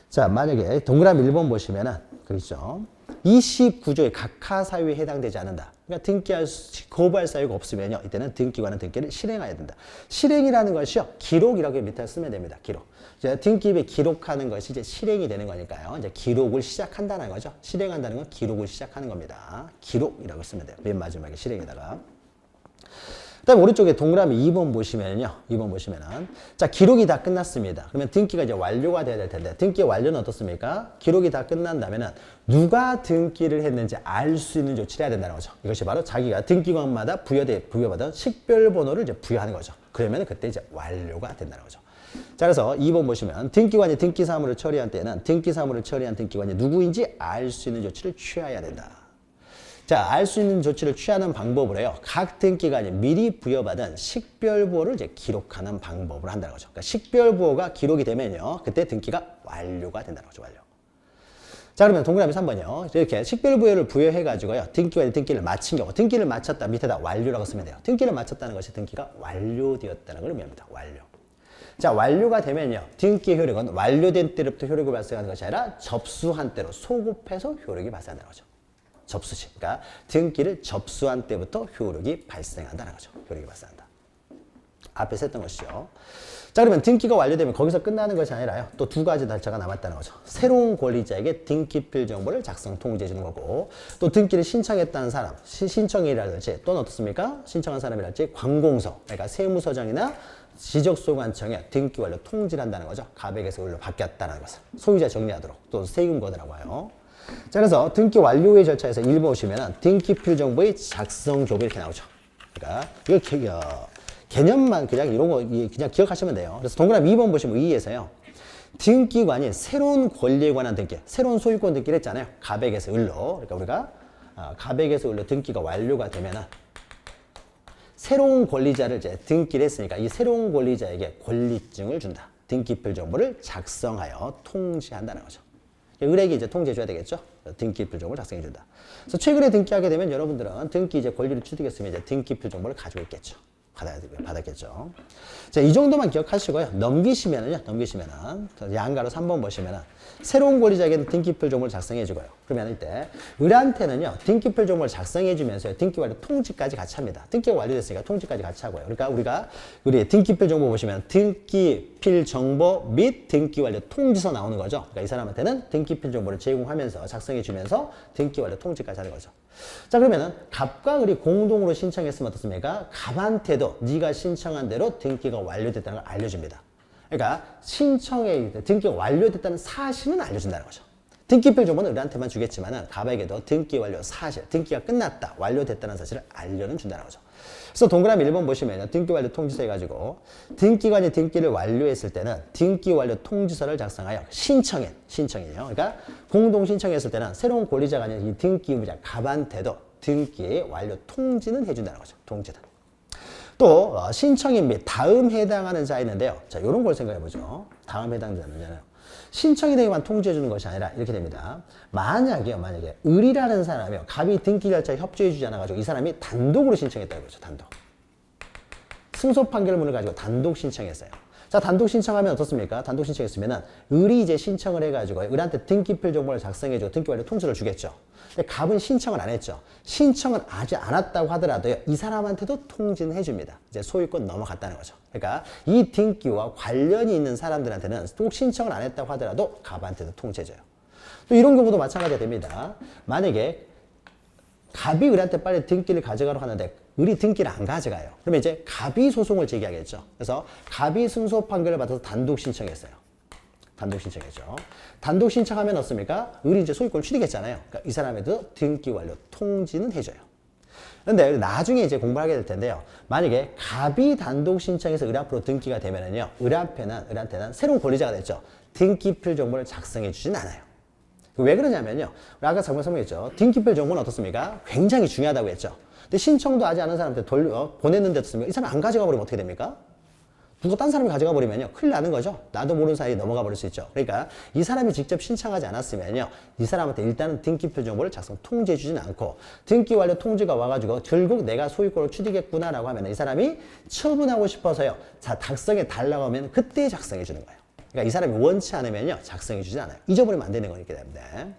자, 만약에 동그라미 1번 보시면은 그렇죠. 29조의 각하 사유에 해당되지 않는다. 그러니까 고발 사유가 없으면요. 이때는 등기관은 등기를 실행해야 된다. 실행이라는 것이요. 기록이라고 밑에 쓰면 됩니다. 기록. 이제 등기부에 기록하는 것이 이제 실행이 되는 거니까요. 이제 기록을 시작한다는 거죠. 실행한다는 건 기록을 시작하는 겁니다. 기록이라고 쓰면 돼요. 맨 마지막에 실행에다가. 그다음에 오른쪽에 동그라미 2번 보시면요. 2번 보시면은 자, 기록이 다 끝났습니다. 그러면 등기가 이제 완료가 돼야 될 텐데 등기 완료는 어떻습니까? 기록이 다 끝난다면은 누가 등기를 했는지 알 수 있는 조치를 해야 된다는 거죠. 이것이 바로 자기가 등기관마다 부여받은 식별번호를 이제 부여하는 거죠. 그러면 그때 이제 완료가 된다는 거죠. 자, 그래서 2번 보시면 등기관이 등기사무를 처리한 때는 등기사무를 처리한 등기관이 누구인지 알 수 있는 조치를 취해야 된다. 자, 알 수 있는 조치를 취하는 방법으로요. 각 등기관이 미리 부여받은 식별부호를 이제 기록하는 방법으로 한다는 거죠. 그러니까 식별부호가 기록이 되면요. 그때 등기가 완료가 된다는 거죠. 완료. 자, 그러면 동그라미 3번이요. 이렇게 식별부호를 부여해가지고요. 등기관이 등기를 마친 경우, 등기를 마쳤다 밑에다 완료라고 쓰면 돼요. 등기를 마쳤다는 것이 등기가 완료되었다는 걸 의미합니다. 완료. 자, 완료가 되면요. 등기 효력은 완료된 때로부터 효력을 발생하는 것이 아니라 접수한 때로 소급해서 효력이 발생한다는 거죠. 접수시. 그러니까 등기를 접수한 때부터 효력이 발생한다는 거죠. 효력이 발생한다. 앞에서 했던 것이죠. 자, 그러면 등기가 완료되면 거기서 끝나는 것이 아니라요. 또 두 가지 절차가 남았다는 거죠. 새로운 권리자에게 등기필 정보를 작성 통지해 주는 거고 또 등기를 신청했다는 사람, 신청이라든지 또는 어떻습니까? 신청한 사람이랄지 관공서, 그러니까 세무서장이나 지적소관청에 등기 완료 통지를 한다는 거죠. 가백에서 을로 바뀌었다는 것을 소유자 정리하도록 또 세금 걷으라고 하요. 자, 그래서 등기 완료의 절차에서 1번 보시면 등기필 정보의 작성 교부 이렇게 나오죠. 그러니까 이거 개념만 그냥 이런 거 그냥 기억하시면 돼요. 그래서 동그라미 2번 보시면 2에서요. 등기관이 새로운 권리에 관한 등기, 새로운 소유권 등기를 했잖아요. 가백에서 을로. 그러니까 우리가 가백에서 을로 등기가 완료가 되면은 새로운 권리자를 이제 등기를 했으니까 이 새로운 권리자에게 권리증을 준다. 등기필 정보를 작성하여 통지한다는 거죠. 을에게 이제 통지해줘야 되겠죠? 등기필 정보를 작성해준다. 그래서 최근에 등기하게 되면 여러분들은 등기 이제 권리를 취득했으면 이제 등기필 정보를 가지고 있겠죠. 받았겠죠. 자, 이 정도만 기억하시고요. 넘기시면은 양가로 3번 보시면은 새로운 권리자에게는 등기필 정보를 작성해주고요. 그러면 이때 을한테는요 등기필 정보를 작성해주면서 등기 완료 통지까지 같이 합니다. 등기가 완료됐으니까 통지까지 같이 하고요. 그러니까 우리 등기필 정보 보시면 등기필 정보 및 등기 완료 통지서 나오는 거죠. 그러니까 이 사람한테는 등기필 정보를 제공하면서 작성해주면서 등기 완료 통지까지 하는 거죠. 자, 그러면은 갑과 을이 공동으로 신청했으면 어떻습니까? 갑한테도 네가 신청한 대로 등기가 완료됐다는 걸 알려줍니다. 그러니까 등기가 완료됐다는 사실은 알려준다는 거죠. 등기필 정보는 을한테만 주겠지만은 갑에게도 등기 완료 사실, 등기가 끝났다, 완료됐다는 사실을 알려는 준다는 거죠. 그래서 동그라미 1번 보시면 등기 완료 통지서 해가지고 등기관이 등기를 완료했을 때는 등기 완료 통지서를 작성하여 신청인이요. 그러니까 공동 신청했을 때는 새로운 권리자가 아닌 이 등기 의무자 갑한테도 등기 완료 통지는 해준다는 거죠. 통지는. 또 신청인 및 다음 해당하는 자 있는데요. 자, 이런 걸 생각해 보죠. 다음 해당되는 자는 신청인에게만 통지해 주는 것이 아니라 이렇게 됩니다. 만약에 을이라는 사람이요, 갑이 등기 절차에 협조해 주지 않아 가지고 이 사람이 단독으로 신청했다고 그러죠. 단독. 승소 판결문을 가지고 단독 신청했어요. 자, 단독 신청하면 어떻습니까? 단독 신청했으면은 을이 이제 신청을 해가지고 을한테 등기필 정보를 작성해주고 등기 완료 통지를 주겠죠. 근데 갑은 신청을 안 했죠. 신청을 하지 않았다고 하더라도요, 이 사람한테도 통지는 해줍니다. 이제 소유권 넘어갔다는 거죠. 그러니까 이 등기와 관련이 있는 사람들한테는 꼭 신청을 안 했다고 하더라도 갑한테도 통지해줘요. 또 이런 경우도 마찬가지가 됩니다. 만약에 갑이 을한테 빨리 등기를 가져가러 하는데 을이 등기를 안 가져가요. 그러면 이제 갑이 소송을 제기하겠죠. 그래서 갑이 승소 판결을 받아서 단독 신청했어요. 단독 신청했죠. 단독 신청하면 어떻습니까? 을이 이제 소유권을 취득했잖아요. 그러니까 이 사람에도 등기 완료 통지는 해줘요. 그런데 나중에 이제 공부를 하게 될 텐데요. 만약에 갑이 단독 신청해서 을 앞으로 등기가 되면은요, 을한테는 새로운 권리자가 됐죠. 등기필 정보를 작성해 주진 않아요. 왜 그러냐면요. 아까 잠깐 설명했죠. 등기필 정보는 어떻습니까? 굉장히 중요하다고 했죠. 근데 신청도 하지 않은 사람한테 보냈는데 어떻습니까? 이 사람 안 가져가 버리면 어떻게 됩니까? 누가 딴 사람이 가져가 버리면요, 큰일 나는 거죠. 나도 모르는 사이에 넘어가 버릴 수 있죠. 그러니까 이 사람이 직접 신청하지 않았으면요, 이 사람한테 일단은 등기표 정보를 작성 통지해 주진 않고 등기 완료 통지가 와가지고 결국 내가 소유권을 취득했구나라고 하면 이 사람이 처분하고 싶어서요, 자, 작성해 달라고 하면 그때 작성해 주는 거예요. 그러니까 이 사람이 원치 않으면요, 작성해 주진 않아요. 잊어버리면 안 되는 거기 때문에.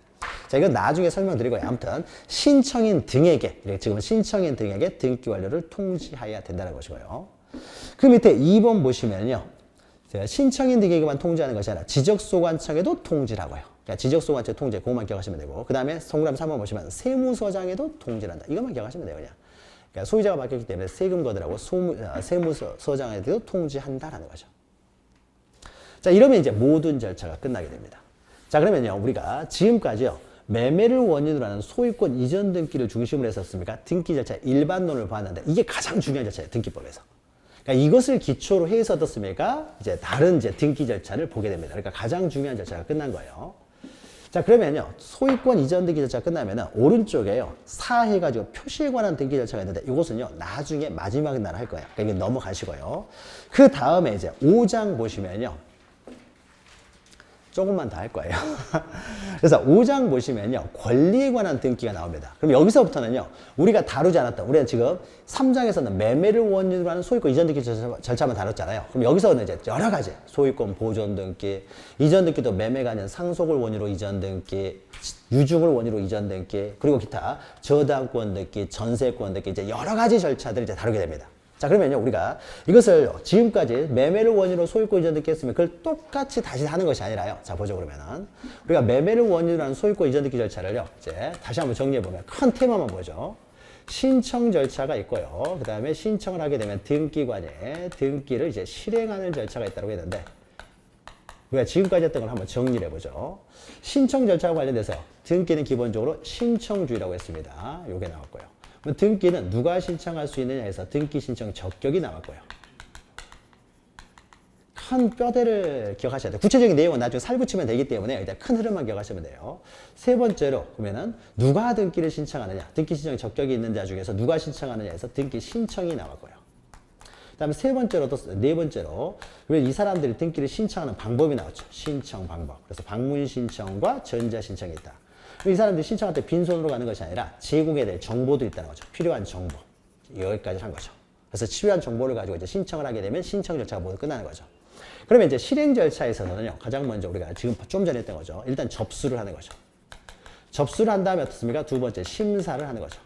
자, 이건 나중에 설명드리고요. 아무튼 신청인 등에게, 지금은 신청인 등에게 등기 완료를 통지해야 된다는 것이고요. 그 밑에 2번 보시면요, 신청인 등에게만 통지하는 것이 아니라 지적소관청에도 통지를 하고요. 그러니까 지적소관청 통지, 그것만 기억하시면 되고, 그 다음에 동그라미 3번 보시면 세무서장에도 통지를 한다. 이것만 기억하시면 돼요, 그냥. 그러니까 소유자가 바뀌었기 때문에 세금거들하고 세무서장에도 통지한다라는 거죠. 자, 이러면 이제 모든 절차가 끝나게 됩니다. 자, 그러면요, 우리가 지금까지요, 매매를 원인으로 하는 소유권 이전 등기를 중심으로 했었습니까? 등기 절차 일반론을 봤는데 이게 가장 중요한 절차예요, 등기법에서. 그러니까 이것을 기초로 해서 어떻습니까? 이제 다른 이제 등기 절차를 보게 됩니다. 그러니까 가장 중요한 절차가 끝난 거예요. 자, 그러면요, 소유권 이전 등기 절차가 끝나면은 오른쪽에요, 사해가지고 표시에 관한 등기 절차가 있는데 이것은요, 나중에 마지막 날 할 거예요. 그러니까 이게 넘어가시고요. 그 다음에 이제 5장 보시면요, 조금만 더 할 거예요. 그래서 5장 보시면요, 권리에 관한 등기가 나옵니다. 그럼 여기서부터는요, 우리가 다루지 않았던, 우리가 지금 3장에서는 매매를 원인으로 하는 소유권 이전 등기 절차만 다뤘잖아요. 그럼 여기서는 이제 여러 가지, 소유권 보존 등기, 이전 등기도 매매가 아닌 상속을 원인으로 이전 등기, 유증을 원인으로 이전 등기, 그리고 기타 저당권 등기, 전세권 등기, 이제 여러 가지 절차들을 이제 다루게 됩니다. 자, 그러면요, 우리가 이것을 지금까지 매매를 원인으로 소유권 이전 등기 했으면 그걸 똑같이 다시 하는 것이 아니라요. 자, 보죠, 그러면은. 우리가 매매를 원인으로 하는 소유권 이전 등기 절차를요, 이제 다시 한번 정리해보면 큰 테마만 보죠. 신청 절차가 있고요. 그 다음에 신청을 하게 되면 등기관에 등기를 이제 실행하는 절차가 있다고 했는데, 우리가 지금까지 했던 걸 한번 정리를 해보죠. 신청 절차와 관련돼서요, 등기는 기본적으로 신청주의라고 했습니다. 요게 나왔고요. 등기는 누가 신청할 수 있느냐 해서 등기 신청 적격이 나왔고요. 큰 뼈대를 기억하셔야 돼요. 구체적인 내용은 나중에 살붙이면 되기 때문에 일단 큰 흐름만 기억하시면 돼요. 세 번째로 보면은 누가 등기를 신청하느냐, 등기 신청 적격이 있는 자 중에서 누가 신청하느냐 해서 등기 신청이 나왔고요. 그 다음에 네 번째로 이 사람들이 등기를 신청하는 방법이 나왔죠. 신청 방법. 그래서 방문 신청과 전자 신청이 있다. 이 사람들이 신청할 때 빈손으로 가는 것이 아니라 제공해야 될 정보도 있다는 거죠. 필요한 정보. 여기까지 한 거죠. 그래서 필요한 정보를 가지고 이제 신청을 하게 되면 신청 절차가 모두 끝나는 거죠. 그러면 이제 실행 절차에서는요, 가장 먼저 우리가 지금 좀 전에 했던 거죠. 일단 접수를 하는 거죠. 접수를 한 다음에 어떻습니까? 두 번째 심사를 하는 거죠.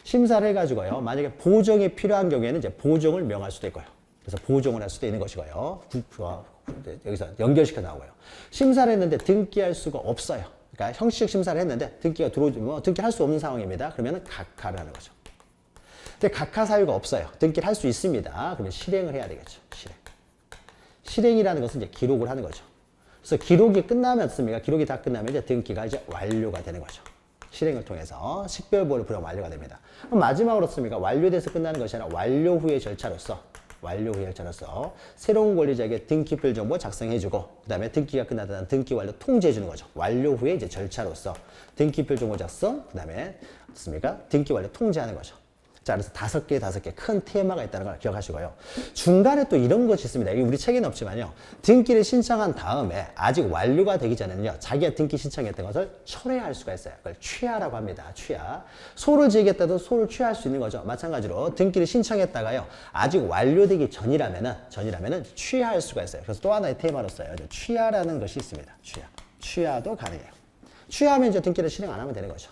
심사를 해가지고요, 만약에 보정이 필요한 경우에는 이제 보정을 명할 수도 있고요. 그래서 보정을 할 수도 있는 것이고요. 여기서 연결시켜 나오고요. 심사를 했는데 등기할 수가 없어요. 그러니까 형식적 심사를 했는데 등기가 등기할 수 없는 상황입니다. 그러면 각하를 하는 거죠. 근데 각하 사유가 없어요. 등기를 할 수 있습니다. 그러면 실행을 해야 되겠죠. 실행이라는 것은 이제 기록을 하는 거죠. 그래서 기록이 끝나면 어떻습니까? 기록이 다 끝나면 이제 등기가 이제 완료가 되는 거죠. 실행을 통해서 식별번호를 부여하면 완료가 됩니다. 그럼 마지막으로 어떻습니까? 완료돼서 끝나는 것이 아니라 완료 후의 절차로서 새로운 권리자에게 등기별 정보 작성해주고 그 다음에 등기가 끝나다 등기 완료 통지해주는 거죠. 완료 후에 이제 절차로서 등기별 정보 작성 그 다음에 어떻습니까? 등기 완료 통지하는 거죠. 자, 그래서 5개 큰 테마가 있다는 걸 기억하시고요. 중간에 또 이런 것이 있습니다. 이게 우리 책에는 없지만요. 등기를 신청한 다음에 아직 완료가 되기 전에는요. 자기가 등기 신청했던 것을 철회할 수가 있어요. 그걸 취하라고 합니다. 취하. 소를 지으겠다도 소를 취할 수 있는 거죠. 마찬가지로 등기를 신청했다가요. 아직 완료되기 전이라면은 취하할 수가 있어요. 그래서 또 하나의 테마로서요. 취하라는 것이 있습니다. 취하도 가능해요. 취하하면 이제 등기를 실행 안 하면 되는 거죠.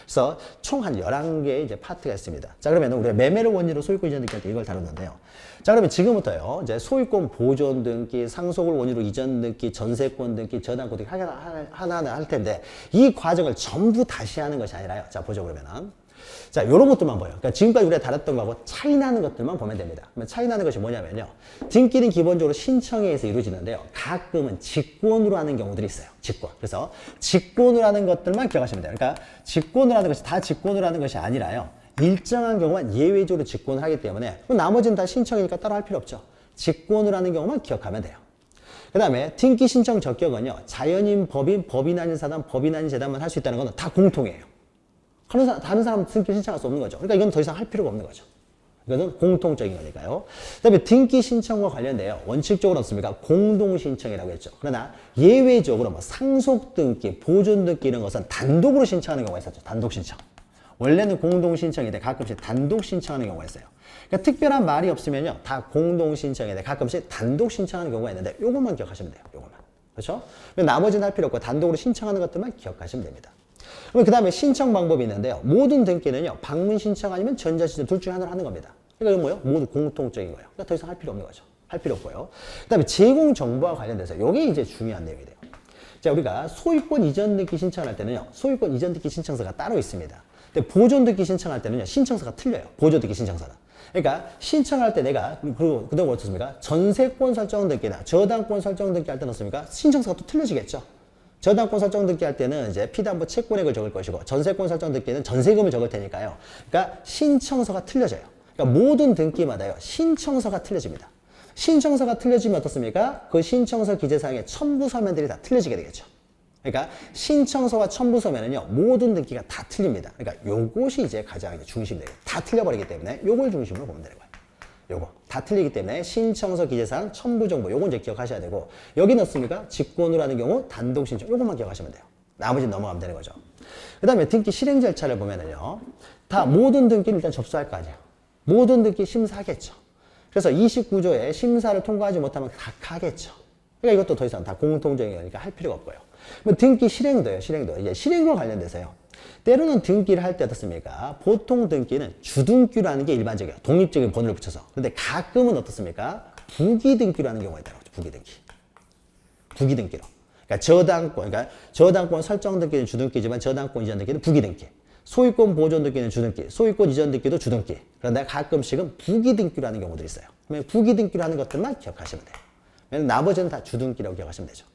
그래서 총 한 11개의 이제 파트가 있습니다. 자, 그러면 우리가 매매를 원인으로 소유권 이전 등기 할 때 이걸 다뤘는데요. 자, 그러면 지금부터요. 이제 소유권 보존 등기, 상속을 원인으로 이전 등기, 전세권 등기, 저당권 등기 하나하나 할 텐데 이 과정을 전부 다시 하는 것이 아니라요. 자, 보죠, 그러면은. 자, 요런 것들만 보여. 그러니까 지금까지 우리가 다뤘던 거하고 차이 나는 것들만 보면 됩니다. 그러면 차이 나는 것이 뭐냐면요. 등기는 기본적으로 신청에 의해서 이루어지는데요. 가끔은 직권으로 하는 경우들이 있어요. 직권. 그래서 직권으로 하는 것들만 기억하시면 돼요. 그러니까 직권으로 하는 것이 다 직권으로 하는 것이 아니라요. 일정한 경우만 예외적으로 직권을 하기 때문에 나머지는 다 신청이니까 따로 할 필요 없죠. 직권으로 하는 경우만 기억하면 돼요. 그 다음에 등기 신청 적격은요. 자연인, 법인, 법인 아닌 사람, 법인 아닌 재단만 할 수 있다는 것은 다 공통이에요. 다른 사람 등기 신청할 수 없는 거죠. 그러니까 이건 더 이상 할 필요가 없는 거죠. 이것은 공통적인 거니까요. 그 다음에 등기 신청과 관련돼요. 원칙적으로 없습니까? 공동신청이라고 했죠. 그러나 예외적으로 뭐 상속 등기, 보존 등기 이런 것은 단독으로 신청하는 경우가 있었죠. 단독 신청. 원래는 공동신청인데 가끔씩 단독 신청하는 경우가 있어요. 그러니까 특별한 말이 없으면요. 다 공동신청인데 가끔씩 단독 신청하는 경우가 있는데 요것만 기억하시면 돼요. 요것만. 그렇죠? 나머지는 할 필요 없고 단독으로 신청하는 것들만 기억하시면 됩니다. 그 다음에 신청 방법이 있는데요. 모든 등기는요. 방문 신청 아니면 전자신청 둘 중에 하나를 하는 겁니다. 그러니까 이건 뭐예요? 모두 공통적인 거예요. 그러니까 더 이상 할 필요 없는 거죠. 할 필요 없고요. 그 다음에 제공 정보와 관련돼서 이게 이제 중요한 내용이 돼요. 자, 우리가 소유권 이전 등기 신청할 때는요. 소유권 이전 등기 신청서가 따로 있습니다. 근데 보존 등기 신청할 때는요. 신청서가 틀려요. 보존 등기 신청서는. 그러니까 신청할 때 내가 그동안 어떻습니까? 전세권 설정 등기나 저당권 설정 등기 할 때는 어떻습니까? 신청서가 또 틀려지겠죠. 저당권 설정 등기 할 때는 이제 피담보 채권액을 적을 것이고 전세권 설정 등기는 전세금을 적을 테니까요. 그러니까 신청서가 틀려져요. 그러니까 모든 등기마다요. 신청서가 틀려집니다. 신청서가 틀려지면 어떻습니까? 그 신청서 기재사항의 첨부 서면들이 다 틀려지게 되겠죠. 그러니까 신청서와 첨부 서면은요. 모든 등기가 다 틀립니다. 그러니까 요것이 이제 가장 중심이 되고 다 틀려버리기 때문에 요걸 중심으로 보면 되는 거예요. 요거 다 틀리기 때문에 신청서 기재사항 첨부 정보 요건 이제 기억하셔야 되고 여기 넣습니까? 직권으로 하는 경우 단독 신청 요것만 기억하시면 돼요. 나머지는 넘어가면 되는 거죠. 그 다음에 등기 실행 절차를 보면은요. 다 모든 등기를 일단 접수할 거 아니에요. 모든 등기 심사하겠죠. 그래서 29조에 심사를 통과하지 못하면 각하겠죠. 그러니까 이것도 더 이상 다 공통적인 거니까 할 필요가 없고요. 등기 실행도요. 이제 실행과 관련돼서요. 때로는 등기를 할 때 어떻습니까? 보통 등기는 주등기로 하는 게 일반적이에요. 독립적인 번호를 붙여서. 근데 가끔은 어떻습니까? 부기등기로 하는 경우가 있다고 하죠. 부기등기로. 그러니까 저당권 설정 등기는 주등기지만 저당권 이전 등기는 부기등기. 소유권 보존 등기는 주등기. 소유권 이전 등기도 주등기. 그런데 가끔씩은 부기등기로 하는 경우들이 있어요. 그러면 부기등기로 하는 것들만 기억하시면 돼요. 왜냐면 나머지는 다 주등기라고 기억하시면 되죠.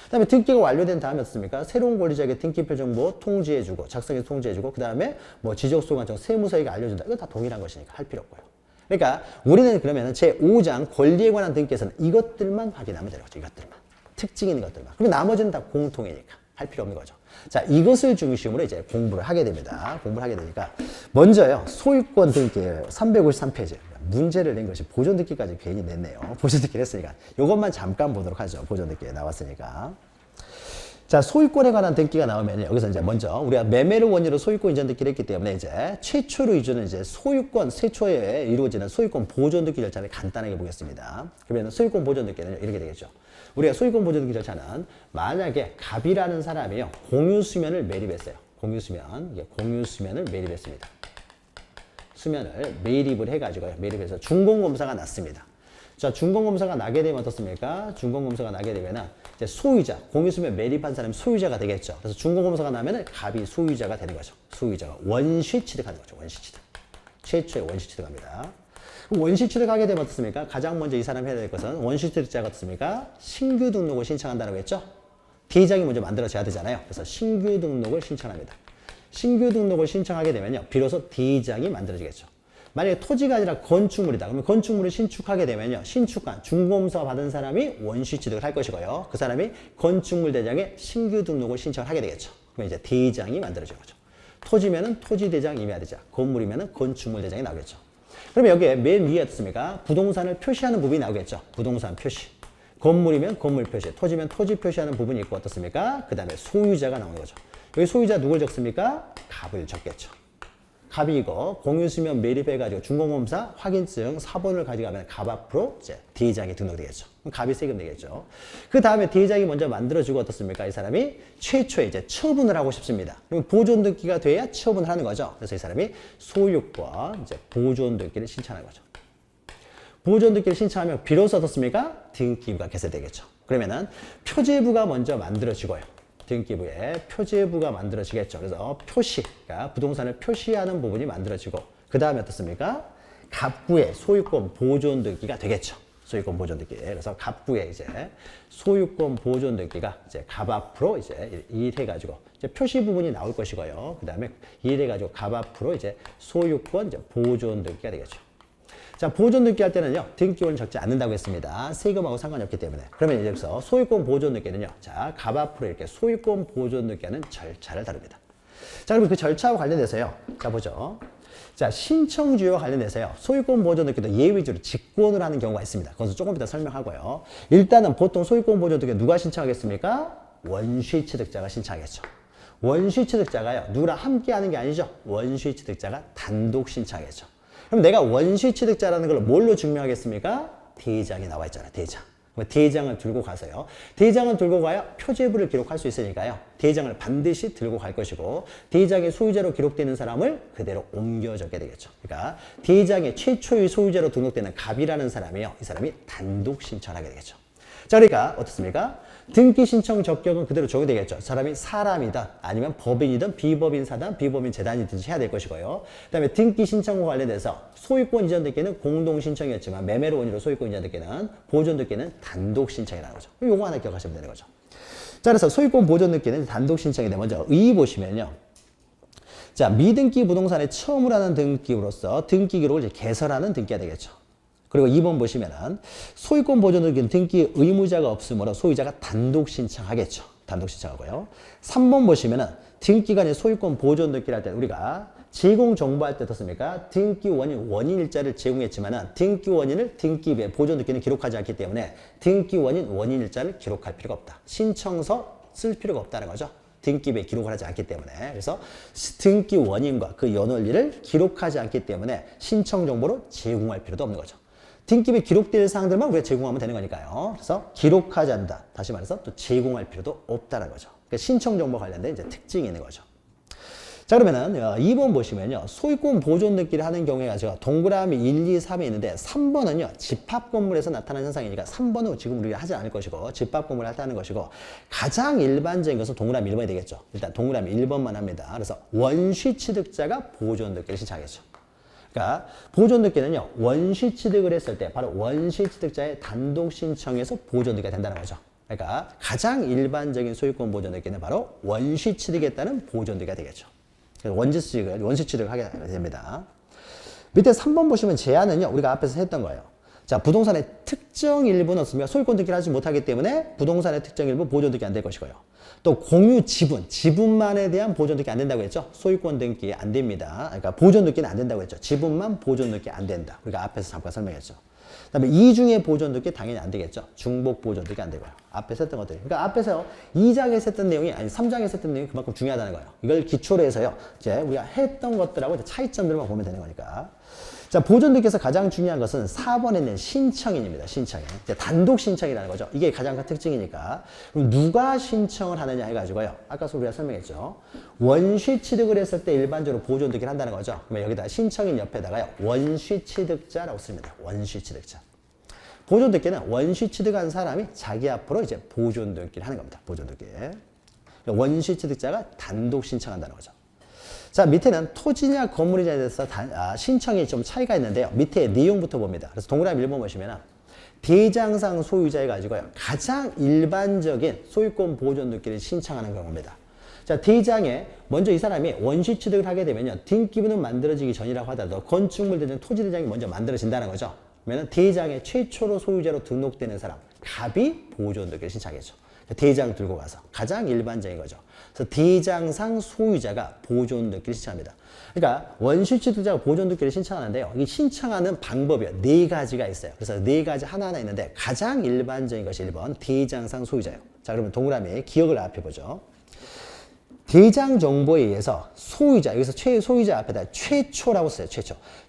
그 다음에 등기가 완료된 다음에 어떻습니까? 새로운 권리자에게 등기표 정보 통지해주고, 작성해서 통지해주고, 그 다음에 뭐 지적소관청 세무서에게 알려준다. 이거 다 동일한 것이니까 할 필요 없고요. 그러니까 우리는 그러면 제5장 권리에 관한 등기에서는 이것들만 확인하면 되는 거죠. 이것들만. 특징 있는 것들만. 그러면 나머지는 다 공통이니까 할 필요 없는 거죠. 자, 이것을 중심으로 이제 공부를 하게 됩니다. 공부를 하게 되니까 먼저요. 소유권 등기 353페이지. 문제를 낸 것이 보존 등기까지 괜히 냈네요. 보존 등기를 했으니까 이것만 잠깐 보도록 하죠. 보존 등기에 나왔으니까. 자, 소유권에 관한 등기가 나오면 여기서 이제 먼저 우리가 매매를 원인으로 소유권 이전 등기를 했기 때문에 이제 최초로 이전은 이제 소유권 최초에 이루어지는 소유권 보존 등기 절차를 간단하게 보겠습니다. 그러면 소유권 보존 등기는 이렇게 되겠죠. 우리가 소유권 보존 등기 절차는 만약에 갑이라는 사람이요 공유 수면을 매립했어요. 공유 수면을 매립했습니다. 수면을 매립을 해가지고요. 매립해서 준공검사가 났습니다. 자, 준공검사가 나게 되면 어떻습니까? 준공검사가 나게 되면은 이제 소유자, 공유수면 매립한 사람이 소유자가 되겠죠. 그래서 준공검사가 나면은 갑이 소유자가 되는 거죠. 소유자가 원시 취득하는 거죠. 원시 취득. 최초의 원시 취득합니다. 원시 취득하게 되면 어떻습니까? 가장 먼저 이 사람이 해야 될 것은 원시 취득자가 어떻습니까? 신규 등록을 신청한다고 했죠? 대장이 먼저 만들어져야 되잖아요. 그래서 신규 등록을 신청합니다. 신규 등록을 신청하게 되면요. 비로소 대장이 만들어지겠죠. 만약에 토지가 아니라 건축물이다. 그러면 건축물을 신축하게 되면요. 신축한 중공사 받은 사람이 원시 취득을 할 것이고요. 그 사람이 건축물 대장에 신규 등록을 신청을 하게 되겠죠. 그러면 이제 대장이 만들어지는 거죠. 토지면은 토지 대장 임야 대장, 건물이면은 건축물 대장이 나오겠죠. 그러면 여기에 맨 위에 어떻습니까? 부동산을 표시하는 부분이 나오겠죠. 부동산 표시. 건물이면 건물 표시, 토지면 토지 표시하는 부분이 있고 어떻습니까? 그 다음에 소유자가 나오는 거죠. 여기 소유자 누굴 적습니까? 갑을 적겠죠. 갑이 이거 공유수면 매립해가지고 중공검사 확인증 사본을 가져가면 갑 앞으로 이제 대장이 등록되겠죠. 그럼 갑이 세금 내겠죠. 그 다음에 대장이 먼저 만들어주고 어떻습니까? 이 사람이 최초에 이제 처분을 하고 싶습니다. 그럼 보존 등기가 돼야 처분을 하는 거죠. 그래서 이 사람이 소유권 이제 보존 등기를 신청하는 거죠. 보존 등기를 신청하면 비로소 어떻습니까? 등기부가 개설되겠죠. 그러면은 표제부가 먼저 만들어지고요. 등기부에 표제부가 만들어지겠죠. 그래서 표시, 그러니까 부동산을 표시하는 부분이 만들어지고 그 다음에 어떻습니까? 갑구의 소유권 보존 등기가 되겠죠. 소유권 보존 등기. 그래서 갑구의 이제 소유권 보존 등기가 이제 갑 앞으로 이제 일해가지고 이제 표시 부분이 나올 것이고요. 그 다음에 일해가지고 갑 앞으로 이제 소유권 이제 보존 등기가 되겠죠. 자, 보존 등기 할 때는요, 등기원을 적지 않는다고 했습니다. 세금하고 상관이 없기 때문에. 그러면 이제 여기서 소유권 보존 등기는요, 자, 갑 앞으로 이렇게 소유권 보존 등기하는 절차를 다룹니다. 자, 그럼 그 절차와 관련돼서요, 자, 보죠. 자, 신청주의와 관련돼서요, 소유권 보존 등기도 예외주로 직권을 하는 경우가 있습니다. 그것은 조금 이따 설명하고요. 일단은 보통 소유권 보존 등기 누가 신청하겠습니까? 원시 취득자가 신청하겠죠. 원시 취득자가요, 누구랑 함께 하는 게 아니죠. 원시 취득자가 단독 신청하겠죠. 그럼 내가 원시 취득자라는 걸 뭘로 증명하겠습니까? 대장이 나와 있잖아요. 대장. 대장을 들고 가서요. 대장을 들고 가야 표제부를 기록할 수 있으니까요. 대장을 반드시 들고 갈 것이고 대장의 소유자로 기록되는 사람을 그대로 옮겨 적게 되겠죠. 그러니까 대장의 최초의 소유자로 등록되는 갑이라는 사람이요. 이 사람이 단독 신청하게 되겠죠. 자, 그러니까 어떻습니까? 등기 신청 적격은 그대로 적용되겠죠. 사람이 사람이든 아니면 법인이든 비법인 사단, 비법인 재단이든지 해야 될 것이고요. 그 다음에 등기 신청과 관련돼서 소유권 이전 등기는 공동 신청이었지만 매매로 원인으로 소유권 이전 등기는 보존 등기는 단독 신청이라는 거죠. 요거 하나 기억하시면 되는 거죠. 자, 그래서 소유권 보존 등기는 단독 신청인데 먼저 의 보시면요. 자, 미등기 부동산에 처음으로 하는 등기부로서 등기 기록을 이제 개설하는 등기가 되겠죠. 그리고 2번 보시면은 소유권 보존 등기는 등기 의무자가 없으므로 소유자가 단독 신청하겠죠. 단독 신청하고요. 3번 보시면은 등기가 소유권 보존 등기를 할 때 우리가 제공 정보할 때 어떻습니까? 등기 원인 일자를 제공했지만은 등기 원인을 등기부에 보존 등기는 기록하지 않기 때문에 등기 원인 일자를 기록할 필요가 없다. 신청서 쓸 필요가 없다는 거죠. 등기부에 기록을 하지 않기 때문에. 그래서 등기 원인과 그 연원리를 기록하지 않기 때문에 신청 정보로 제공할 필요도 없는 거죠. 등기부에 기록될 사항들만 우리가 제공하면 되는 거니까요. 그래서 기록하지 않는다. 다시 말해서 또 제공할 필요도 없다는 거죠. 그러니까 신청 정보 관련된 이제 특징이 있는 거죠. 자, 그러면은 2번 보시면요. 소유권 보존 등기를 하는 경우에 가지고 동그라미 1, 2, 3이 있는데 3번은요. 집합 건물에서 나타나는 현상이니까 3번은 지금 우리가 하지 않을 것이고 집합 건물을 하는 것이고 가장 일반적인 것은 동그라미 1번이 되겠죠. 일단 동그라미 1번만 합니다. 그래서 원시 취득자가 보존 등기를 신청하겠죠. 그러니까 보존 등기는요. 원시 취득을 했을 때 바로 원시 취득자의 단독 신청에서 보존 등기가 된다는 거죠. 그러니까 가장 일반적인 소유권 보존 등기는 바로 원시 취득에 따른 보존 등기가 되겠죠. 그래서 원시 취득을 하게 됩니다. 밑에 3번 보시면 제한은요. 우리가 앞에서 했던 거예요. 자, 부동산의 특정 일부는 없으며 소유권 등기를 하지 못하기 때문에 부동산의 특정 일부 보존 등기 안 될 것이고요. 또 공유 지분만에 대한 보존 등기 안 된다고 했죠. 소유권 등기 안 됩니다. 그러니까 보존 등기는 안 된다고 했죠. 지분만 보존 등기 안 된다. 우리가 앞에서 잠깐 설명했죠. 그다음에 이중의 보존 등기 당연히 안 되겠죠. 중복 보존 등기 안 되고요. 앞에서 했던 것들. 그러니까 앞에서 2장에서 했던 내용이 아니 3장에서 했던 내용이 그만큼 중요하다는 거예요. 이걸 기초로 해서요. 이제 우리가 했던 것들하고 차이점들만 보면 되는 거니까. 자, 보존 등기에서 가장 중요한 것은 4번에 있는 신청인입니다. 신청인. 단독 신청이라는 거죠. 이게 가장 큰 특징이니까. 그럼 누가 신청을 하느냐 해가지고요. 아까 우리가 설명했죠. 원시 취득을 했을 때 일반적으로 보존 등기를 한다는 거죠. 그러면 여기다 신청인 옆에다가요. 원시 취득자라고 씁니다. 원시 취득자. 보존 등기는 원시 취득한 사람이 자기 앞으로 이제 보존 등기를 하는 겁니다. 보존 등기. 원시 취득자가 단독 신청한다는 거죠. 자, 밑에는 토지냐 건물이냐에 대해서 신청이 좀 차이가 있는데요. 밑에 내용부터 봅니다. 그래서 동그라미 1번 보시면 대장상 소유자에 가지고요. 가장 일반적인 소유권 보존 등기를 신청하는 경우입니다. 자, 대장에 먼저 이 사람이 원시 취득을 하게 되면요. 등기부는 만들어지기 전이라고 하더라도 건축물 대장 토지 대장이 먼저 만들어진다는 거죠. 그러면 대장의 최초로 소유자로 등록되는 사람, 갑이 보존 등기를 신청하겠죠. 대장 들고 가서 가장 일반적인 거죠. 그래서 대장상 소유자가 보존 등기를 신청합니다. 그러니까 원시 취득자가 보존 등기를 신청하는데요. 이 신청하는 방법이요. 4가지가 있어요. 그래서 4가지 하나하나 있는데 가장 일반적인 것이 1번 대장상 소유자예요. 자, 그러면 동그라미 기억을 앞에 보죠. 대장 정보에 의해서 소유자, 여기서 소유자 앞에다 최초라고 써요.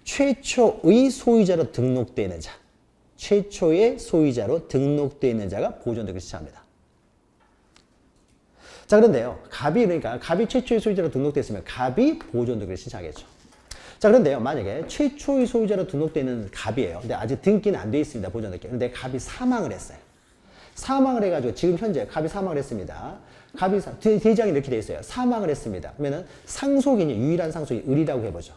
최초의 소유자로 등록되어 있는 자. 최초의 소유자로 등록되어 있는 자가 보존 등기를 신청합니다. 자, 그런데요. 갑이 최초의 소유자로 등록됐으면 갑이 보존 등기를 신청하겠죠. 자, 그런데요. 만약에 최초의 소유자로 등록되어 있는 갑이에요. 근데 아직 등기는 안 돼 있습니다. 보존 등기. 근데 갑이 사망을 했어요. 사망을 해가지고 지금 현재 갑이 사망을 했습니다. 대장이 이렇게 돼 있어요. 사망을 했습니다. 그러면은 상속인이 유일한 상속이 을이라고 해보죠.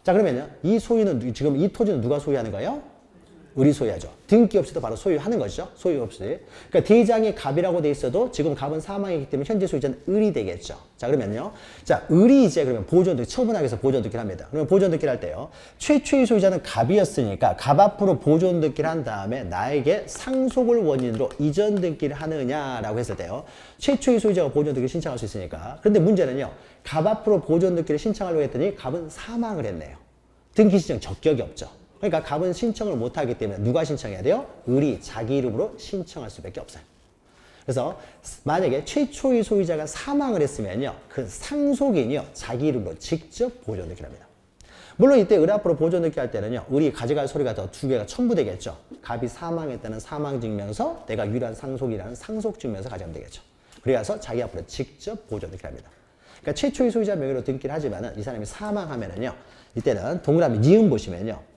자, 그러면요. 이 소유는 지금 이 토지는 누가 소유하는 거예요? 을이 소유하죠. 등기 없이도 바로 소유하는 것이죠. 소유 없이. 그러니까 대장이 갑이라고 돼 있어도 지금 갑은 사망이기 때문에 현재 소유자는 을이 되겠죠. 자, 그러면요. 자, 을이 이제 그러면 보존등기, 처분하기 위해서 보존등기를 합니다. 그러면 보존등기를 할 때요. 최초의 소유자는 갑이었으니까 갑 앞으로 보존등기를 한 다음에 나에게 상속을 원인으로 이전등기를 하느냐라고 했을 때요. 최초의 소유자가 보존등기를 신청할 수 있으니까. 그런데 문제는요. 갑 앞으로 보존등기를 신청하려고 했더니 갑은 사망을 했네요. 등기 신청 적격이 없죠. 그러니까 갑은 신청을 못하기 때문에 누가 신청해야 돼요? 을이 자기 이름으로 신청할 수밖에 없어요. 그래서 만약에 최초의 소유자가 사망을 했으면요. 그 상속인이요. 자기 이름으로 직접 보존등기를 합니다. 물론 이때 을 앞으로 보존등기 할 때는요. 을이 가져갈 소리가 더 2개가 첨부되겠죠. 갑이 사망했다는 사망증명서, 내가 유일한 상속이라는 상속증명서 가져가면 되겠죠. 그래서 자기 앞으로 직접 보존등기를 합니다. 그러니까 최초의 소유자 명의로 등기를 하지만은 이 사람이 사망하면은요. 이때는 동그라미 니은 보시면요.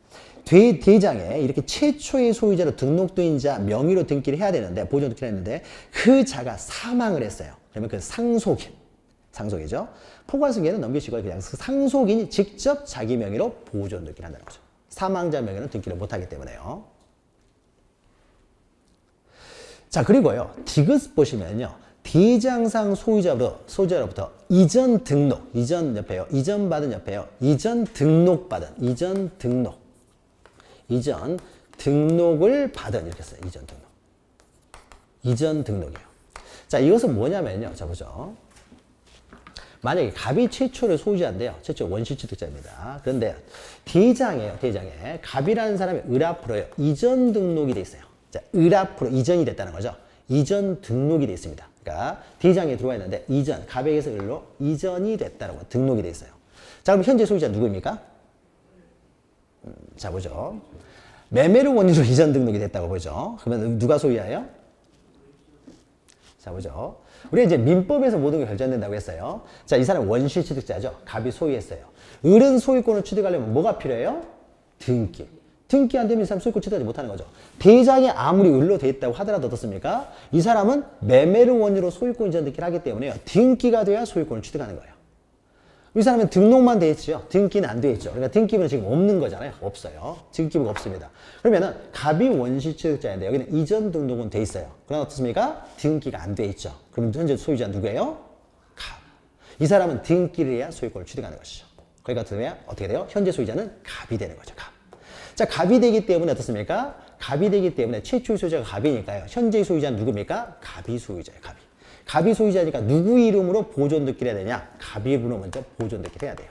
대장에 이렇게 최초의 소유자로 등록된 자 명의로 등기를 해야 되는데 보존 등기를 했는데 그 자가 사망을 했어요. 그러면 그 상속이죠. 포괄승계는 넘기시고 그냥 상속인이 직접 자기 명의로 보존 등기를 한다는 거죠. 사망자 명의는 등기를 못하기 때문에요. 자, 그리고요. 디귿 보시면요. 대장상 소유자로부터 이전 등록, 이전 옆에요. 이전 받은 옆에요. 이전 등록을 받은 이렇게 써요. 이전 등록이에요. 자, 이것은 뭐냐면요. 자, 보죠. 만약에 갑이 최초의 소유자인데요. 최초 원시 취득자입니다. 그런데 대장에 갑이라는 사람이 을 앞으로요. 이전 등록이 돼 있어요. 자, 을 앞으로 이전이 됐다는 거죠. 이전 등록이 돼 있습니다. 그러니까 대장에 들어와 있는데 갑에게서 을로 이전이 됐다는 거 등록이 돼 있어요. 자, 그럼 현재 소유자 누구입니까? 자, 보죠. 매매를 원인으로 이전 등록이 됐다고 보죠. 그러면 누가 소유하여? 자, 보죠. 우리 이제 민법에서 모든 게 결정된다고 했어요. 자, 이 사람 원시 취득자죠. 갑이 소유했어요. 을은 소유권을 취득하려면 뭐가 필요해요? 등기. 등기 안 되면 이 사람 소유권 취득하지 못하는 거죠. 대장이 아무리 을로 돼 있다고 하더라도 어떻습니까? 이 사람은 매매를 원인으로 소유권 이전 등기를 하기 때문에요. 등기가 돼야 소유권을 취득하는 거예요. 이 사람은 등록만 돼 있죠. 등기는 안 돼 있죠. 그러니까 등기부는 지금 없는 거잖아요. 없어요. 등기부가 없습니다. 그러면은 갑이 원시 취득자인데 여기는 이전 등록은 돼 있어요. 그러나 어떻습니까? 등기가 안 돼 있죠. 그럼 현재 소유자 누구예요? 갑. 이 사람은 등기를 해야 소유권을 취득하는 것이죠. 그러니까 어떻게 돼요? 현재 소유자는 갑이 되는 거죠. 갑. 자, 갑이 되기 때문에 어떻습니까? 갑이 되기 때문에 최초의 소유자가 갑이니까요. 현재 소유자는 누굽니까? 갑이 소유자예요. 갑이 소유자니까 누구 이름으로 보존 등기를 해야 되냐? 갑 이름으로 먼저 보존 등기를 해야 돼요.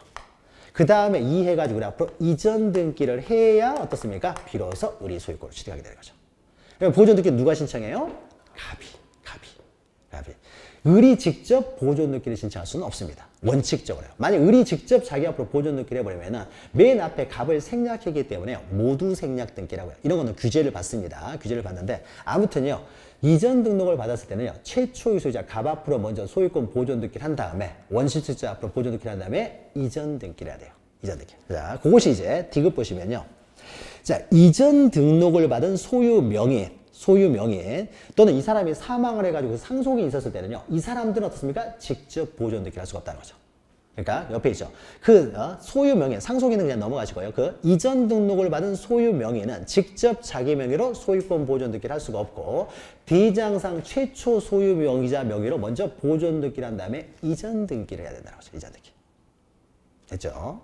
그 다음에 이해가지고 앞으로 이전 등기를 해야 어떻습니까? 비로소 을이 소유권을 취득하게 되는 거죠. 그러면 보존 등기는 누가 신청해요? 갑이. 을이 직접 보존 등기를 신청할 수는 없습니다. 원칙적으로요. 만약 을이 직접 자기 앞으로 보존 등기를 해버리면 맨 앞에 갑을 생략했기 때문에 모두 생략 등기라고요. 이런 거는 규제를 받습니다. 규제를 받는데 아무튼요. 이전 등록을 받았을 때는요. 최초의 소유자 갑 앞으로 먼저 소유권 보존 등기를 한 다음에 원시취득자 앞으로 보존 등기를 한 다음에 이전 등기를 해야 돼요. 이전 등기. 자, 그것이 이제 디귿 보시면요. 자, 이전 등록을 받은 소유 명의 또는 이 사람이 사망을 해가지고 상속이 있었을 때는요. 이 사람들은 어떻습니까? 직접 보존 등기를 할 수가 없다는 거죠. 그러니까 옆에 있죠. 그 소유 명의 상속인은 그냥 넘어가시고요. 그 이전 등록을 받은 소유 명의는 직접 자기 명의로 소유권 보존 등기를 할 수가 없고 대장상 최초 소유 명의자 명의로 먼저 보존 등기를 한 다음에 이전 등기를 해야 된다는 거죠. 이전 등기. 됐죠?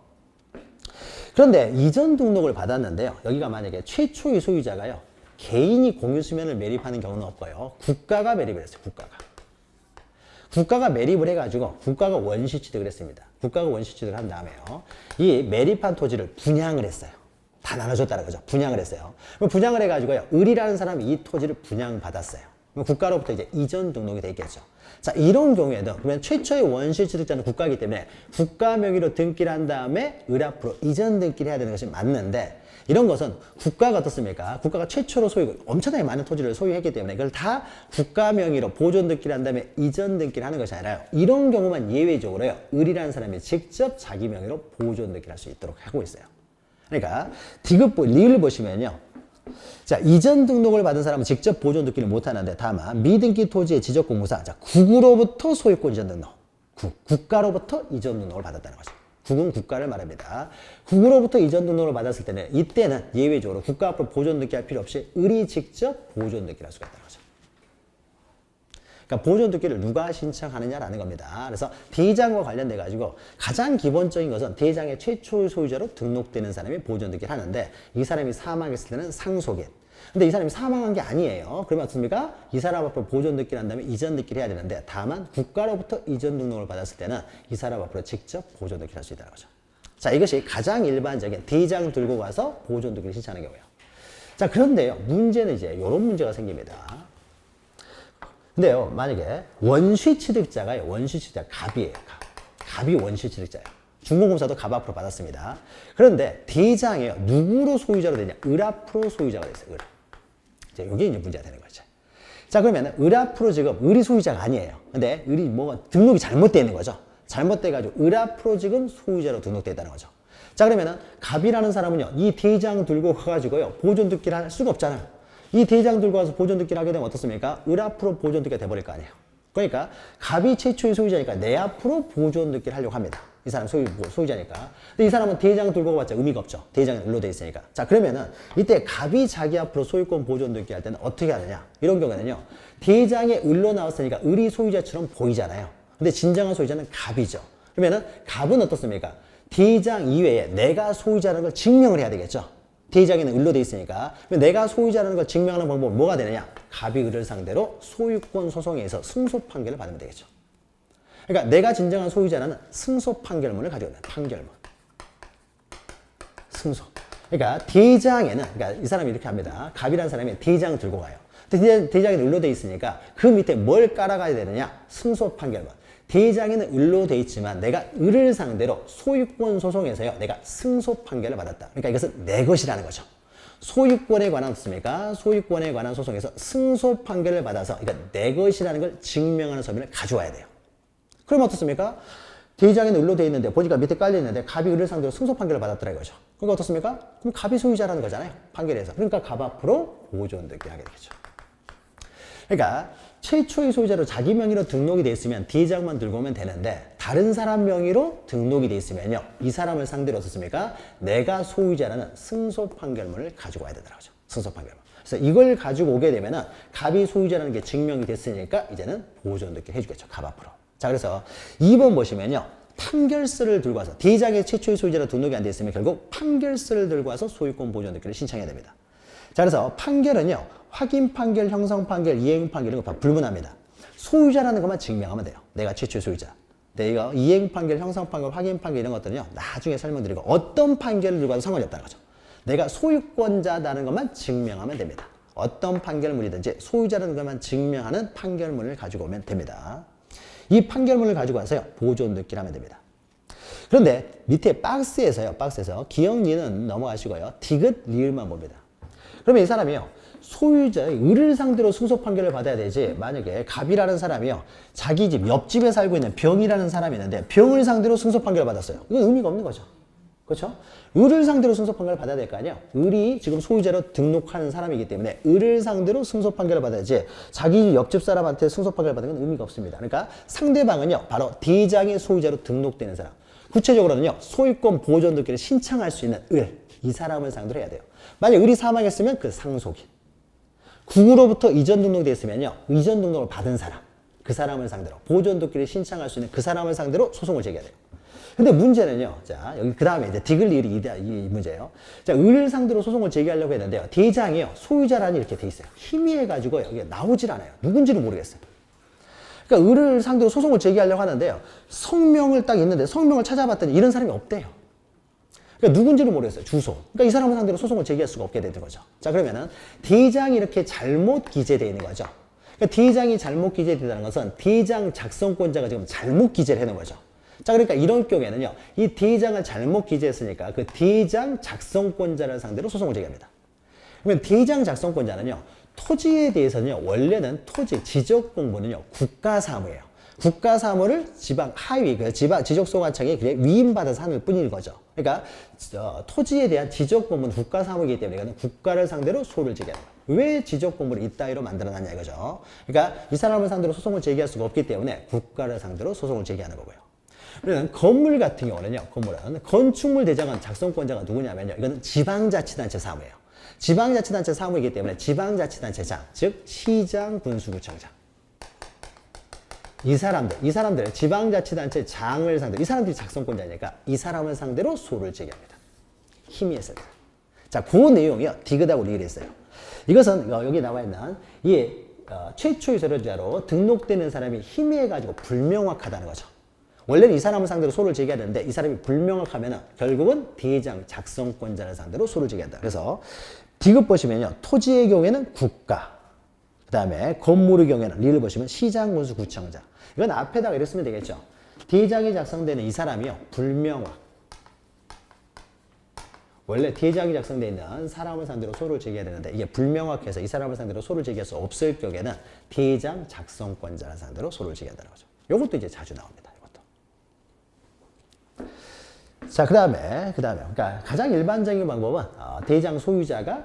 그런데 이전 등록을 받았는데요. 여기가 만약에 최초의 소유자가요. 개인이 공유 수면을 매립하는 경우는 없고요. 국가가 매립을 했어요. 국가가 매립을 해가지고 국가가 원시 취득을 했습니다. 국가가 원시 취득을 한 다음에요. 이 매립한 토지를 분양을 했어요. 다 나눠줬다는 거죠. 분양을 했어요. 분양을 해가지고요. 을이라는 사람이 이 토지를 분양받았어요. 국가로부터 이제 이전 등록이 돼 있겠죠. 자, 이런 경우에도 그러면 최초의 원시 취득자는 국가이기 때문에 국가 명의로 등기를 한 다음에 을 앞으로 이전 등기를 해야 되는 것이 맞는데 이런 것은 국가가 어떻습니까? 국가가 최초로 엄청나게 많은 토지를 소유했기 때문에 이걸 다 국가 명의로 보존 등기를 한 다음에 이전 등기를 하는 것이 아니라요. 이런 경우만 예외적으로요. 을이라는 사람이 직접 자기 명의로 보존 등기를 할 수 있도록 하고 있어요. 그러니까 디귿 리을 보시면요. 자, 이전 등록을 받은 사람은 직접 보존 등기를 못 하는데 다만 미등기 토지의 지적 공무상 자, 국으로부터 소유권 이전 등록. 국가로부터 이전 등록을 받았다는 거죠. 국은 국가를 말합니다. 국으로부터 이전 등록을 받았을 때는 이때는 예외적으로 국가 앞으로 보존 등기할 필요 없이 을이 직접 보존 등기를 할 수가 있다는 거죠. 그러니까 보존 등기를 누가 신청하느냐라는 겁니다. 그래서 대장과 관련돼 가지고 가장 기본적인 것은 대장의 최초 소유자로 등록되는 사람이 보존 등기를 하는데 이 사람이 사망했을 때는 상속인. 근데 이 사람이 사망한 게 아니에요. 그러면 어떻습니까? 이 사람 앞으로 보존 등기를 한 다음에 이전 등기를 해야 되는데 다만 국가로부터 이전 등록을 받았을 때는 이 사람 앞으로 직접 보존 등기를 할 수 있다는 거죠. 자, 이것이 가장 일반적인 대장 들고 가서 보존 등기를 신청하는 경우예요. 자, 그런데요. 문제는 이제 이런 문제가 생깁니다. 근데요. 만약에 원시 취득자가요. 원시 취득자 갑이에요. 갑이 원시 취득자예요. 중공검사도 갑 앞으로 받았습니다. 그런데 대장이에요. 누구로 소유자로 되냐? 을 앞으로 소유자가 됐어요. 을. 이게 이제 문제가 되는 거죠. 자, 그러면 을 앞으로 지금 을이 소유자가 아니에요. 근데 을이 뭐가 등록이 잘못되어 있는 거죠. 잘못돼가지고 을 앞으로 지금 소유자로 등록되어 있다는 거죠. 자, 그러면은 갑이라는 사람은요, 이 대장 들고 가가지고요, 보존 등기를 할 수가 없잖아요. 이 대장 들고 와서 보존 등기를 하게 되면 어떻습니까? 을 앞으로 보존 등기가 돼버릴 거 아니에요. 그러니까 갑이 최초의 소유자니까 내 앞으로 보존 등기를 하려고 합니다. 이 사람 소유자니까. 근데 이 사람은 대장 들고 가봤자 의미가 없죠. 대장이 을로 돼 있으니까. 자, 그러면은 이때 갑이 자기 앞으로 소유권 보존 등기 할 때는 어떻게 하느냐? 이런 경우에는요. 대장의 을로 나왔으니까 을이 소유자처럼 보이잖아요. 근데 진정한 소유자는 갑이죠. 그러면은 갑은 어떻습니까? 대장 이외에 내가 소유자라는 걸 증명을 해야 되겠죠. 대장에는 을로 돼 있으니까. 내가 소유자라는 걸 증명하는 방법은 뭐가 되느냐? 갑이 을을 상대로 소유권 소송에서 승소 판결을 받으면 되겠죠. 그러니까 내가 진정한 소유자라는 승소 판결문을 가지고 있는 판결문. 승소. 그러니까 대장에는, 그러니까 이 사람이 이렇게 합니다. 갑이라는 사람이 대장 들고 가요. 대장에는 을로 돼 있으니까 그 밑에 뭘 깔아가야 되느냐? 승소 판결문. 대장에는 을로 돼 있지만 내가 을을 상대로 소유권 소송에서요. 내가 승소 판결을 받았다. 그러니까 이것은 내 것이라는 거죠. 소유권에 관한 어떻습니까? 소유권에 관한 소송에서 승소 판결을 받아서 그러니까 내 것이라는 걸 증명하는 서면을 가져와야 돼요. 그럼 어떻습니까? 대장에는 을로 돼 있는데 보니까 밑에 깔려 있는데 갑이 을을 상대로 승소 판결을 받았더라 이거죠. 그러니까 어떻습니까? 그럼 갑이 소유자라는 거잖아요. 판결에서. 그러니까 갑 앞으로 보존 등기 하게 되겠죠. 그러니까 최초의 소유자로 자기 명의로 등록이 돼 있으면 대장만 들고 오면 되는데 다른 사람 명의로 등록이 돼 있으면요. 이 사람을 상대로 어떻습니까? 내가 소유자라는 승소 판결문을 가지고 와야 되더라고요. 승소 판결문. 그래서 이걸 가지고 오게 되면은 갑이 소유자라는 게 증명이 됐으니까 이제는 보존 등기를 해주겠죠. 갑 앞으로. 자, 그래서 2번 보시면요. 판결서를 들고 와서 대장의 최초의 소유자로 등록이 안 돼 있으면 결국 판결서를 들고 와서 소유권 보존 등기를 신청해야 됩니다. 자, 그래서 판결은요. 확인 판결, 형성 판결, 이행 판결 이런 거 다 불문합니다. 소유자라는 것만 증명하면 돼요. 내가 최초의 소유자. 근데 이거 이행 판결, 형성 판결, 확인 판결 이런 것들은요. 나중에 설명드리고 어떤 판결을 들고 와도 상관이 없다는 거죠. 내가 소유권자라는 것만 증명하면 됩니다. 어떤 판결문이든지 소유자라는 것만 증명하는 판결문을 가지고 오면 됩니다. 이 판결문을 가지고 와서요. 보존 등기를 하면 됩니다. 그런데 밑에 박스에서 기억리는 넘어가시고요. 디귿 리을만 봅니다. 그러면 이 사람이요. 소유자의 을을 상대로 승소 판결을 받아야 되지. 만약에 갑이라는 사람이요. 자기 집 옆집에 살고 있는 병이라는 사람이 있는데 병을 상대로 승소 판결을 받았어요. 이건 의미가 없는 거죠. 그렇죠? 을을 상대로 승소 판결을 받아야 될 거 아니에요. 을이 지금 소유자로 등록하는 사람이기 때문에 을을 상대로 승소 판결을 받아야지 자기 옆집 사람한테 승소 판결을 받는 건 의미가 없습니다. 그러니까 상대방은요, 바로 대장의 소유자로 등록되는 사람. 구체적으로는요, 소유권 보존 등기를 신청할 수 있는 을, 이 사람을 상대로 해야 돼요. 만약 을이 사망했으면 그 상속인. 국으로부터 이전 등록되어 있으면요, 이전 등록을 받은 사람, 그 사람을 상대로 보존 등기를 신청할 수 있는 그 사람을 상대로 소송을 제기해야 돼요. 근데 문제는요, 자, 여기 그 다음에 이제 디글리일이 이 문제예요. 자, 을을 상대로 소송을 제기하려고 했는데요, 대장이요, 소유자란이 이렇게 돼 있어요. 희미해가지고 여기 나오질 않아요. 누군지를 모르겠어요. 그러니까 을을 상대로 소송을 제기하려고 하는데요, 성명을 딱 있는데 성명을 찾아봤더니 이런 사람이 없대요. 그러니까 누군지를 모르겠어요. 주소. 그러니까 이 사람을 상대로 소송을 제기할 수가 없게 되는 거죠. 자, 그러면은 대장이 이렇게 잘못 기재되어 있는 거죠. 그러니까 대장이 잘못 기재되다는 것은 대장 작성권자가 지금 잘못 기재를 해놓은 거죠. 자, 그러니까 이런 경우에는요, 이 대장을 잘못 기재했으니까 그 대장 작성권자를 상대로 소송을 제기합니다. 그러면 대장 작성권자는요, 토지에 대해서는요, 원래는 토지 지적 공부는요, 국가 사무예요. 국가 사무를 지방 하위, 그 지방 지적소관청에 위임받아서 하는 뿐인 거죠. 그러니까 토지에 대한 지적 공부는 국가 사무이기 때문에 이거는 국가를 상대로 소를 제기하는 거예요. 왜 지적 공부를 이따위로 만들어놨냐 이거죠. 그러니까 이 사람을 상대로 소송을 제기할 수가 없기 때문에 국가를 상대로 소송을 제기하는 거고요. 그러면 건물 같은 경우는요, 건물은 건축물 대장은 작성권자가 누구냐면요, 이거는 지방자치단체 사무예요. 지방자치단체 사무이기 때문에 지방자치단체장, 즉 시장, 군수구청장. 이 사람들 지방자치단체 장을 상대로, 이 사람들이 작성권자니까 이 사람을 상대로 소를 제기합니다. 희미했을 때. 자, 그 내용이요, 디귿하고 리을이 있어요. 이것은 여기 나와 있는 이 최초의 소유자로 등록되는 사람이 희미해가지고 불명확하다는 거죠. 원래는 이 사람을 상대로 소를 제기해야 되는데 이 사람이 불명확하면 결국은 대장 작성권자를 상대로 소를 제기한다. 그래서 디귿 보시면요, 토지의 경우에는 국가, 그 다음에 건물의 경우에는 리를 보시면 시장, 군수, 구청장. 이건 앞에다가 이렇게 쓰면 되겠죠. 대장이 작성되는 이 사람이요, 불명확. 원래 대장이 작성되어 있는 사람을 상대로 소를 제기해야 되는데 이게 불명확해서 이 사람을 상대로 소를 제기할 수 없을 경우에는 대장 작성권자를 상대로 소를 제기한다는 거죠. 이것도 이제 자주 나옵니다. 자, 그 다음에, 그러니까 가장 일반적인 방법은 대장 소유자가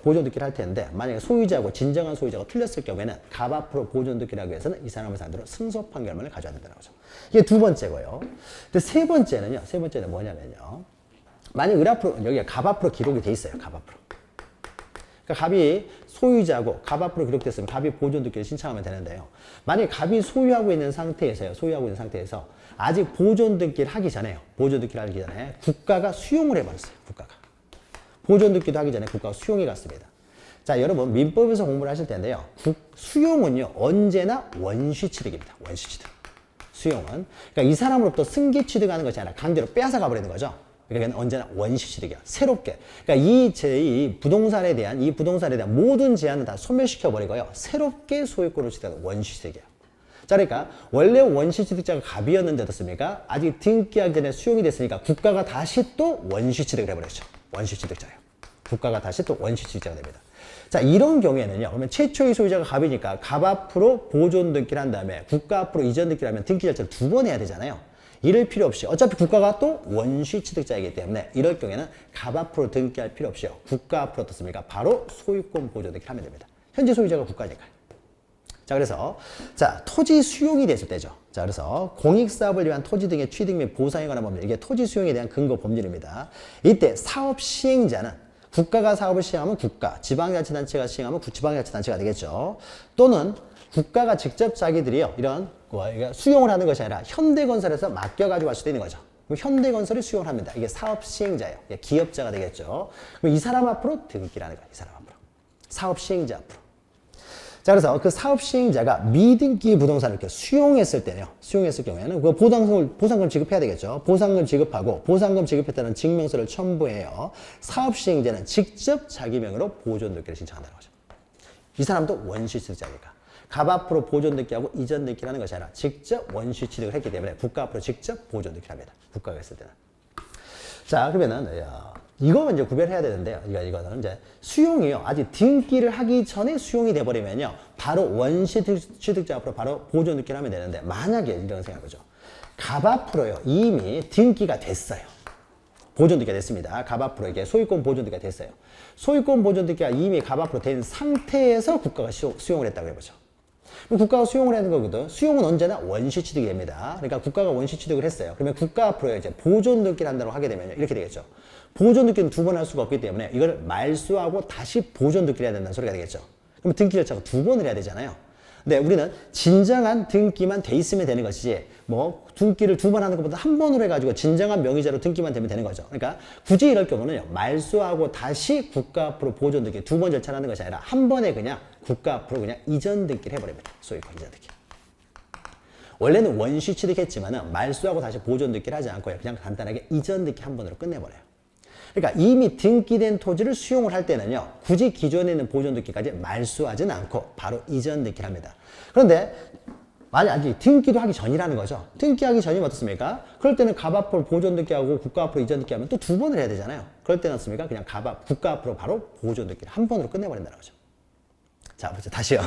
보존 등기를 할 텐데, 만약에 소유자하고 진정한 소유자가 틀렸을 경우에는 갑 앞으로 보존 등기를 하기 위해서는 이 사람을 상대로 승소 판결문을 가져야 된다는 거죠. 이게 두 번째고요. 근데 세 번째는 뭐냐면요, 만약 을 앞으로, 여기가 갑 앞으로 기록이 돼 있어요. 갑 앞으로. 그러니까 갑이 소유자고 갑 앞으로 기록됐으면 갑이 보존 등기를 신청하면 되는데요. 만약에 갑이 소유하고 있는 상태에서 아직 보존 등기를 하기 전에요. 보존 등기를 하기 전에 국가가 수용을 해버렸어요. 국가가. 보존 등기도 하기 전에 국가가 수용해 갔습니다. 자, 여러분 민법에서 공부를 하실 텐데요. 수용은요, 언제나 원시 취득입니다. 원시 취득. 수용은. 그러니까 이 사람으로부터 승계 취득하는 것이 아니라 강제로 빼앗아 가버리는 거죠. 그러니까 언제나 원시 취득이야. 새롭게. 그러니까 이 부동산에 대한 모든 제한을 다 소멸시켜 버리고요. 새롭게 소유권을 취득하는 원시 취득이에요. 자, 그러니까 원래 원시 취득자가 갑이었는데 어떻습니까? 아직 등기하기 전에 수용이 됐으니까 국가가 다시 또 원시 취득을 해버렸죠. 원시 취득자예요. 국가가 다시 또 원시 취득자가 됩니다. 자, 이런 경우에는요, 그러면 최초의 소유자가 갑이니까 갑 앞으로 보존 등기를 한 다음에 국가 앞으로 이전 등기를 하면 등기 절차를 두 번 해야 되잖아요. 이럴 필요 없이 어차피 국가가 또 원시 취득자이기 때문에 이럴 경우에는 갑 앞으로 등기할 필요 없이요. 국가 앞으로 어떻습니까? 바로 소유권 보존 등기를 하면 됩니다. 현재 소유자가 국가니까요. 자, 그래서 토지 수용이 됐을 때죠. 자, 그래서 공익사업을 위한 토지 등의 취득 및 보상에 관한 법률, 이게 토지 수용에 대한 근거 법률입니다. 이때 사업 시행자는 국가가 사업을 시행하면 국가, 지방자치단체가 시행하면 지방자치단체가 되겠죠. 또는 국가가 직접 자기들이요, 이런 수용을 하는 것이 아니라 현대건설에서 맡겨가지고 할 수도 있는 거죠. 그럼 현대건설이 수용을 합니다. 이게 사업 시행자예요. 기업자가 되겠죠. 그럼 이 사람 앞으로 등기를 하는 거예요. 이 사람 앞으로. 사업 시행자 앞으로. 자, 그래서 그 사업 시행자가 미등기 부동산을 이렇게 수용했을 경우에는 그 보상금 지급해야 되겠죠. 보상금 지급하고 보상금 지급했다는 증명서를 첨부해요. 사업 시행자는 직접 자기 명의로 보존 등기를 신청한다는 거죠. 이 사람도 원시 취득자니까. 갑 앞으로 보존 등기하고 이전 등기를 하는 것이 아니라 직접 원시 취득을 했기 때문에 국가 앞으로 직접 보존 등기를 합니다. 국가가 했을 때는. 자, 그러면은 이거 이제 구별해야 되는데요. 이거는 이제 수용이요. 아직 등기를 하기 전에 수용이 돼버리면요, 바로 원시 취득자 앞으로 바로 보존 등기를 하면 되는데, 만약에 이런 생각이죠. 갑 앞으로요, 이미 등기가 됐어요. 보존등기가 됐습니다. 갑 앞으로에게 소유권 보존등기가 됐어요. 소유권 보존등기가 이미 갑 앞으로 된 상태에서 국가가 수용을 했다고 해보죠. 국가가 수용을 하는 거거든. 수용은 언제나 원시 취득이 됩니다. 그러니까 국가가 원시 취득을 했어요. 그러면 국가 앞으로 이제 보존등기를 한다고 하게 되면 이렇게 되겠죠. 보존등기는 두 번 할 수가 없기 때문에 이걸 말소하고 다시 보존등기를 해야 된다는 소리가 되겠죠. 그럼 등기 절차가 두 번을 해야 되잖아요. 근데 우리는 진정한 등기만 돼 있으면 되는 것이지 뭐 등기를 두 번 하는 것보다 한 번으로 해가지고 진정한 명의자로 등기만 되면 되는 거죠. 그러니까 굳이 이럴 경우는요. 말소하고 다시 국가 앞으로 보존등기 두 번 절차를 하는 것이 아니라 한 번에 그냥 국가 앞으로 그냥 이전 등기를 해버립니다. 소유권 이전 등기. 원래는 원시 취득했지만은 말소하고 다시 보존등기를 하지 않고요. 그냥 간단하게 이전 등기 한 번으로 끝내버려요. 그러니까 이미 등기된 토지를 수용을 할 때는요. 굳이 기존에 있는 보존등기까지 말소하지는 않고 바로 이전 등기를 합니다. 그런데 만약에 등기도 하기 전이라는 거죠. 등기하기 전이면 어떻습니까? 그럴 때는 갑 앞으로 보존등기하고 국가 앞으로 이전 등기하면 또 두 번을 해야 되잖아요. 그럴 때는 어떻습니까? 그냥 국가 앞으로 바로 보존등기를 한 번으로 끝내버린다는 거죠. 자, 보죠. 다시요.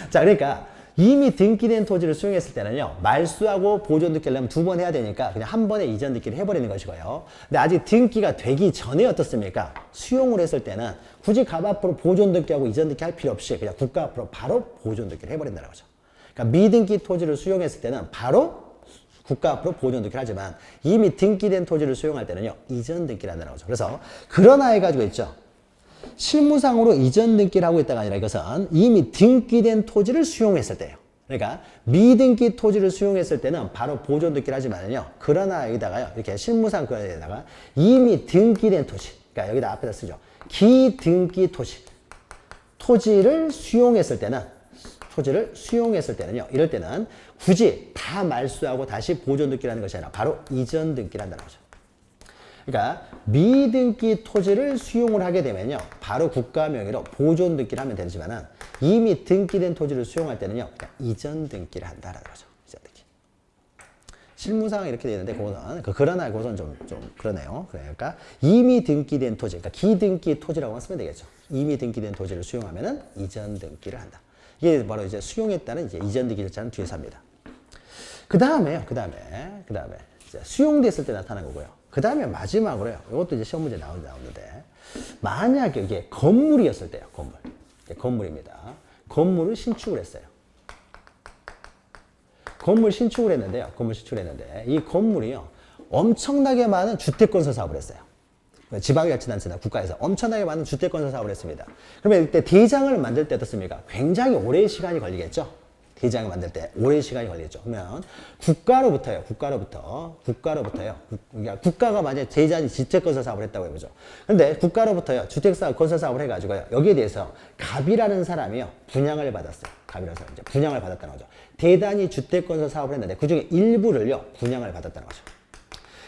자, 그러니까 이미 등기된 토지를 수용했을 때는요. 말소하고 보존등기를 하면 두 번 해야 되니까 그냥 한 번에 이전 등기를 해버리는 것이고요. 근데 아직 등기가 되기 전에 어떻습니까? 수용을 했을 때는 굳이 갑 앞으로 보존등기하고 이전 등기 할 필요 없이 그냥 국가 앞으로 바로 보존등기를 해버린다는 거죠. 그러니까 미등기 토지를 수용했을 때는 바로 국가 앞으로 보존등기를 하지만 이미 등기된 토지를 수용할 때는요. 이전 등기를 한다는 거죠. 그래서 그러나 해가지고 있죠. 실무상으로 이전 등기를 하고 있다가 아니라 이것은 이미 등기된 토지를 수용했을 때예요. 그러니까 미등기 토지를 수용했을 때는 바로 보존 등기를 하지만요. 그러나 여기다가요. 이렇게 실무상 그러다가 이미 등기된 토지. 그러니까 여기다 앞에다 쓰죠. 기등기 토지를 수용했을 때는요. 이럴 때는 굳이 다 말소하고 다시 보존 등기를 하는 것이 아니라 바로 이전 등기를 한다는 거죠. 그러니까 미등기 토지를 수용을 하게 되면요. 바로 국가 명의로 보존 등기를 하면 되지만은 이미 등기된 토지를 수용할 때는요. 그냥 이전 등기를 한다라는 거죠. 이전 등기. 실무상 이렇게 되어 있는데 그거는 그러나 그것은 좀 그러네요. 그러니까 이미 등기된 토지, 그러니까 기등기 토지라고 쓰면 되겠죠. 이미 등기된 토지를 수용하면은 이전 등기를 한다. 이게 바로 이제 수용했다는 이제 이전 등기 절차는 뒤에서 합니다. 그 다음에 이제 수용됐을 때 나타난 거고요. 그 다음에 마지막으로요. 이것도 이제 시험 문제 나오는데 만약에 이게 건물이었을 때요. 건물입니다. 건물을 신축을 했어요. 건물 신축을 했는데 이 건물이요. 엄청나게 많은 주택건설 사업을 했어요. 지방자치단체나 국가에서 엄청나게 많은 주택건설 사업을 했습니다. 그러면 이때 대장을 만들 때 어떻습니까? 굉장히 오랜 시간이 걸리겠죠. 대장을 만들 때 오랜 시간이 걸리겠죠. 그러면 국가로부터요. 그러니까 국가가 만약에 대장이 주택건설 사업을 했다고 해보죠. 근데 국가로부터요. 주택사업, 건설 사업을 해가지고요. 여기에 대해서 갑이라는 사람이요. 분양을 받았어요. 갑이라는 사람이 이제 분양을 받았다는 거죠. 대단히 주택건설 사업을 했는데 그 중에 일부를요. 분양을 받았다는 거죠.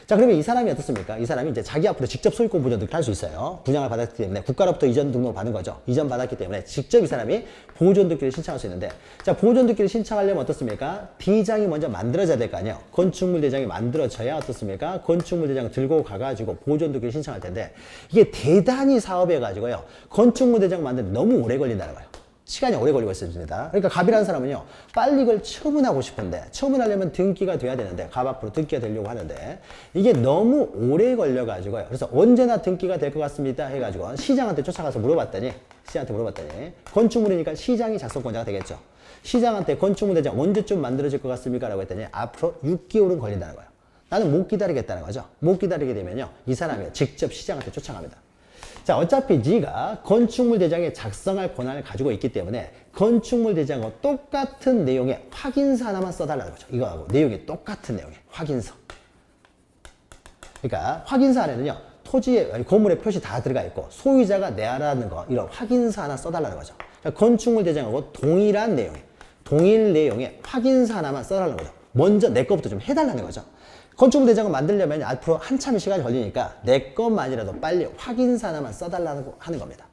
자, 그러면 이 사람이 어떻습니까? 이 사람이 이제 자기 앞으로 직접 소유권 보존 등기를 할 수 있어요. 분양을 받았기 때문에 국가로부터 이전 등록을 받은 거죠. 이전 받았기 때문에 직접 이 사람이 보존 등기를 신청할 수 있는데, 자, 보존 등기를 신청하려면 어떻습니까? 대장이 먼저 만들어져야 될 거 아니에요. 건축물 대장이 만들어져야 어떻습니까? 건축물 대장을 들고 가가지고 보존 등기를 신청할 텐데, 이게 대단히 사업해가지고요. 건축물 대장 만드는데 너무 오래 걸린다는 거예요. 시간이 오래 걸리고 있습니다. 그러니까 갑이라는 사람은요, 빨리 이걸 처분하고 싶은데, 처분하려면 등기가 돼야 되는데, 갑 앞으로 등기가 되려고 하는데, 이게 너무 오래 걸려가지고요. 그래서 언제나 등기가 될 것 같습니다. 해가지고 시장한테 쫓아가서 물어봤더니, 건축물이니까 시장이 작성권자가 되겠죠. 시장한테 건축물 대장 언제쯤 만들어질 것 같습니까? 라고 했더니, 앞으로 6개월은 걸린다는 거예요. 나는 못 기다리겠다는 거죠. 못 기다리게 되면요, 이 사람이 직접 시장한테 쫓아갑니다. 자, 어차피 네가 건축물 대장에 작성할 권한을 가지고 있기 때문에 건축물 대장과 똑같은 내용의 확인서 하나만 써달라는 거죠. 이거하고 내용이 똑같은 내용의 확인서. 그러니까 확인서 안에는요. 토지의 건물의 표시 다 들어가 있고 소유자가 내라는 거 이런 확인서 하나 써달라는 거죠. 그러니까 건축물 대장하고 동일 내용의 확인서 하나만 써달라는 거죠. 먼저 내 거부터 좀 해달라는 거죠. 건축물 대장을 만들려면 앞으로 한참의 시간이 걸리니까 내 것만이라도 빨리 확인서 하나만 써달라고 하는 겁니다.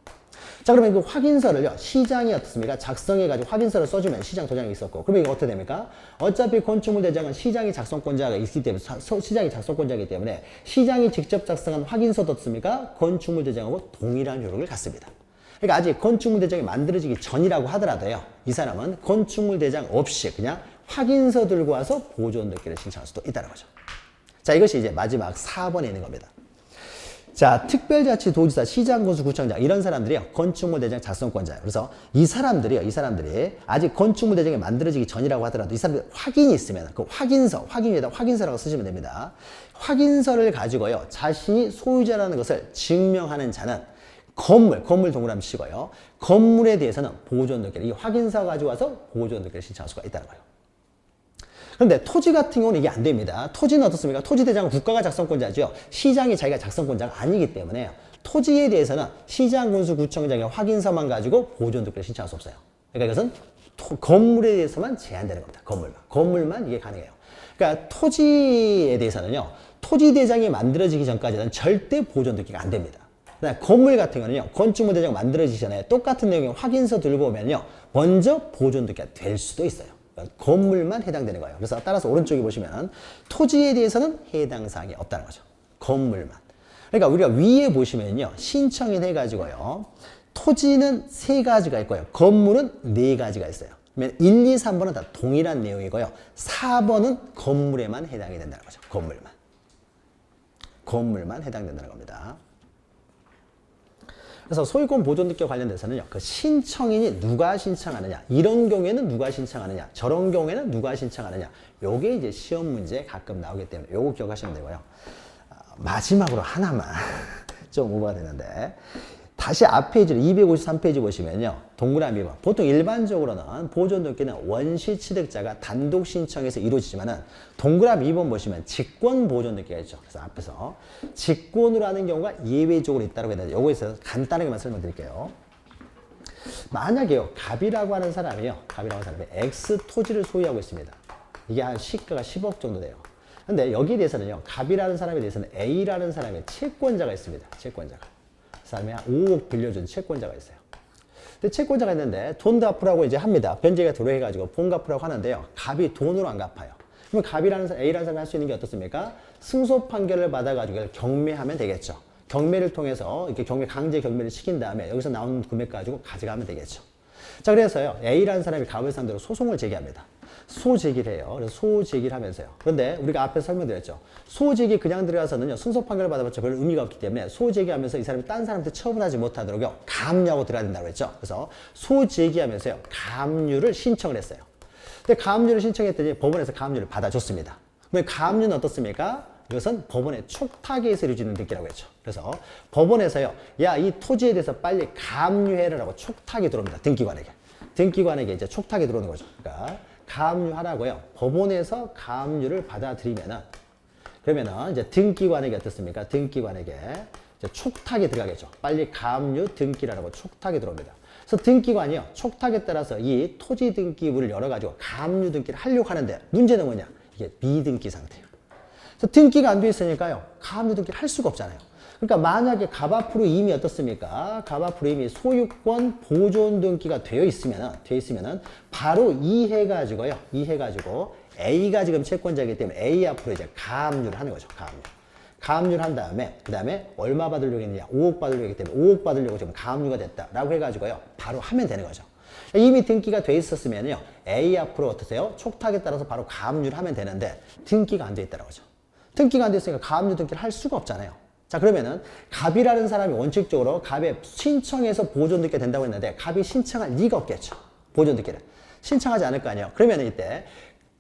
자, 그러면 그 확인서를요, 시장이 어떻습니까? 작성해가지고 확인서를 써주면 시장 도장이 있었고, 그러면 이거 어떻게 됩니까? 어차피 건축물 대장은 시장이 작성권자가 있기 때문에, 시장이 작성권자이기 때문에 시장이 직접 작성한 확인서도 어떻습니까? 건축물 대장하고 동일한 효력을 갖습니다. 그러니까 아직 건축물 대장이 만들어지기 전이라고 하더라도요, 이 사람은 건축물 대장 없이 그냥 확인서 들고 와서 보존 등기를 신청할 수도 있다는 거죠. 자, 이것이 이제 마지막 4번에 있는 겁니다. 자, 특별자치도지사, 시장, 군수, 구청장 이런 사람들이요 건축물 대장 작성권자예요. 그래서 이 사람들이 아직 건축물 대장이 만들어지기 전이라고 하더라도 이 사람들 확인이 있으면 그 확인에다 확인서라고 쓰시면 됩니다. 확인서를 가지고요 자신이 소유자라는 것을 증명하는 자는 건물 동그라미 치고요. 건물에 대해서는 보존등기를 이 확인서 가지고 와서 보존등기를 신청할 수가 있다는 거예요. 그런데 토지 같은 경우는 이게 안 됩니다. 토지는 어떻습니까? 토지대장은 국가가 작성권자죠. 시장이 자기가 작성권자가 아니기 때문에 토지에 대해서는 시장, 군수, 구청장의 확인서만 가지고 보존등기를 신청할 수 없어요. 그러니까 이것은 건물에 대해서만 제한되는 겁니다. 건물만 이게 가능해요. 그러니까 토지에 대해서는요. 토지대장이 만들어지기 전까지는 절대 보존등기가 안 됩니다. 건물 같은 경우는요, 건축물 대장 만들어지기 전에 똑같은 내용의 확인서 들고 오면요, 먼저 보존등기가 될 수도 있어요. 그러니까 건물만 해당되는 거예요. 그래서 따라서 오른쪽에 보시면 토지에 대해서는 해당 사항이 없다는 거죠. 건물만. 그러니까 우리가 위에 보시면요, 신청인 해가지고요, 토지는 3가지가 있고요, 건물은 4가지가 있어요. 그러면 1, 2, 3번은 다 동일한 내용이고요, 4번은 건물에만 해당이 된다는 거죠. 건물만 해당된다는 겁니다. 그래서 소유권 보존등기와 관련돼서는요, 그 신청인이 누가 신청하느냐, 이런 경우에는 누가 신청하느냐, 저런 경우에는 누가 신청하느냐, 요게 이제 시험 문제에 가끔 나오기 때문에 요거 기억하시면 되고요. 마지막으로 하나만 좀 오버가 되는데, 다시 앞 페이지를 253페이지 보시면요, 동그라미 2번. 보통 일반적으로는 보존등기는 원시 취득자가 단독 신청해서 이루어지지만은 동그라미 2번 보시면 직권 보존등기가 있죠. 그래서 앞에서 직권으로 하는 경우가 예외적으로 있다고 했는데 요거에 있어서 간단하게만 설명드릴게요. 만약에요, 갑이라고 하는 사람이 X 토지를 소유하고 있습니다. 이게 한 시가가 10억 정도 돼요. 근데 여기에 대해서는요, 갑이라는 사람에 대해서는 A라는 사람의 채권자가 있습니다. 그 사람이 한 5억 빌려준 채권자가 있어요. 근데 채권자가 있는데 돈 갚으라고 이제 합니다. 변제가 들어해가지고 돈 갚으라고 하는데요. 갑이 돈으로 안 갚아요. 그럼 A라는 사람이 할 수 있는 게 어떻습니까? 승소 판결을 받아가지고 경매하면 되겠죠. 경매를 통해서 이렇게 강제 경매를 시킨 다음에 여기서 나오는 금액 가지고 가져가면 되겠죠. 자, 그래서요, A라는 사람이 갑을 상대로 소송을 제기합니다. 소제기를 해요. 그래서 소제기를 하면서요. 그런데 우리가 앞에서 설명드렸죠. 소제기 그냥 들어가서는요, 승소 판결을 받아봤자 별 의미가 없기 때문에 소제기하면서 이 사람이 딴 사람한테 처분하지 못하도록요, 가압류하고 들어야 된다고 했죠. 그래서 소제기하면서요, 가압류를 신청을 했어요. 근데 가압류를 신청했더니 법원에서 가압류를 받아줬습니다. 그러면 가압류는 어떻습니까? 이것은 법원의 촉탁에 의해서 이루어지는 등기라고 했죠. 그래서 법원에서요, 야, 이 토지에 대해서 빨리 가압류해라라고 촉탁이 들어옵니다. 등기관에게 이제 촉탁이 들어오는 거죠. 그러니까 가압류하라고요. 법원에서 가압류를 받아들이면은, 그러면은 이제 등기관에게 어떻습니까? 등기관에게 이제 촉탁이 들어가겠죠. 빨리 가압류 등기라고 촉탁이 들어옵니다. 그래서 등기관이요, 촉탁에 따라서 이 토지 등기부를 열어가지고 가압류 등기를 하려고 하는데 문제는 뭐냐? 이게 미등기 상태예요. 그래서 등기가 안 돼 있으니까요, 가압류 등기를 할 수가 없잖아요. 그러니까 만약에 갑 앞으로 이미 어떻습니까? 갑 앞으로 이미 소유권 보존 등기가 되어 있으면은 바로 이해가지고 A가 지금 채권자이기 때문에 A 앞으로 이제 가압류를 하는 거죠. 가압류를 한 다음에 그 다음에 얼마 받으려고 했느냐? 5억 받으려고 했기 때문에 5억 받으려고 지금 가압류가 됐다라고 해가지고요, 바로 하면 되는 거죠. 이미 등기가 돼 있었으면요, A 앞으로 어떠세요? 촉탁에 따라서 바로 가압류를 하면 되는데 등기가 안 돼 있다는 거죠. 등기가 안 돼 있으니까 가압류 등기를 할 수가 없잖아요. 자, 그러면은 갑이라는 사람이 원칙적으로 갑에 신청해서 보존등기가 된다고 했는데 갑이 신청할 리가 없겠죠. 보존등기를 신청하지 않을 거 아니에요. 그러면 이때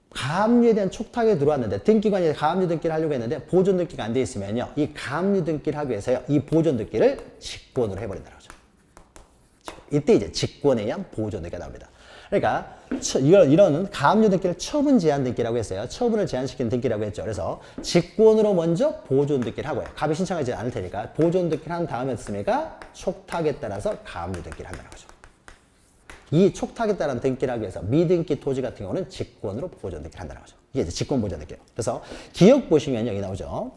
가압류에 대한 촉탁이 들어왔는데 등기관이 가압류 등기를 하려고 했는데 보존등기가 안 돼 있으면요, 이 가압류 등기를 하기 위해서요, 이 보존등기를 직권으로 해버린다는 거죠. 이때 이제 직권에 의한 보존등기가 나옵니다. 그러니까 이런 가압류 등기를 처분 제한 등기라고 했어요. 처분을 제한시키는 등기라고 했죠. 그래서 직권으로 먼저 보존 등기를 하고요. 갑이 신청하지 않을 테니까 보존 등기를 한 다음에 했습니까? 촉탁에 따라서 가압류 등기를 한다는 거죠. 이 촉탁에 따른 등기를 하기 위해서 미등기 토지 같은 경우는 직권으로 보존 등기를 한다는 거죠. 이게 이제 직권 보존 등기예요. 그래서 기억 보시면 여기 나오죠.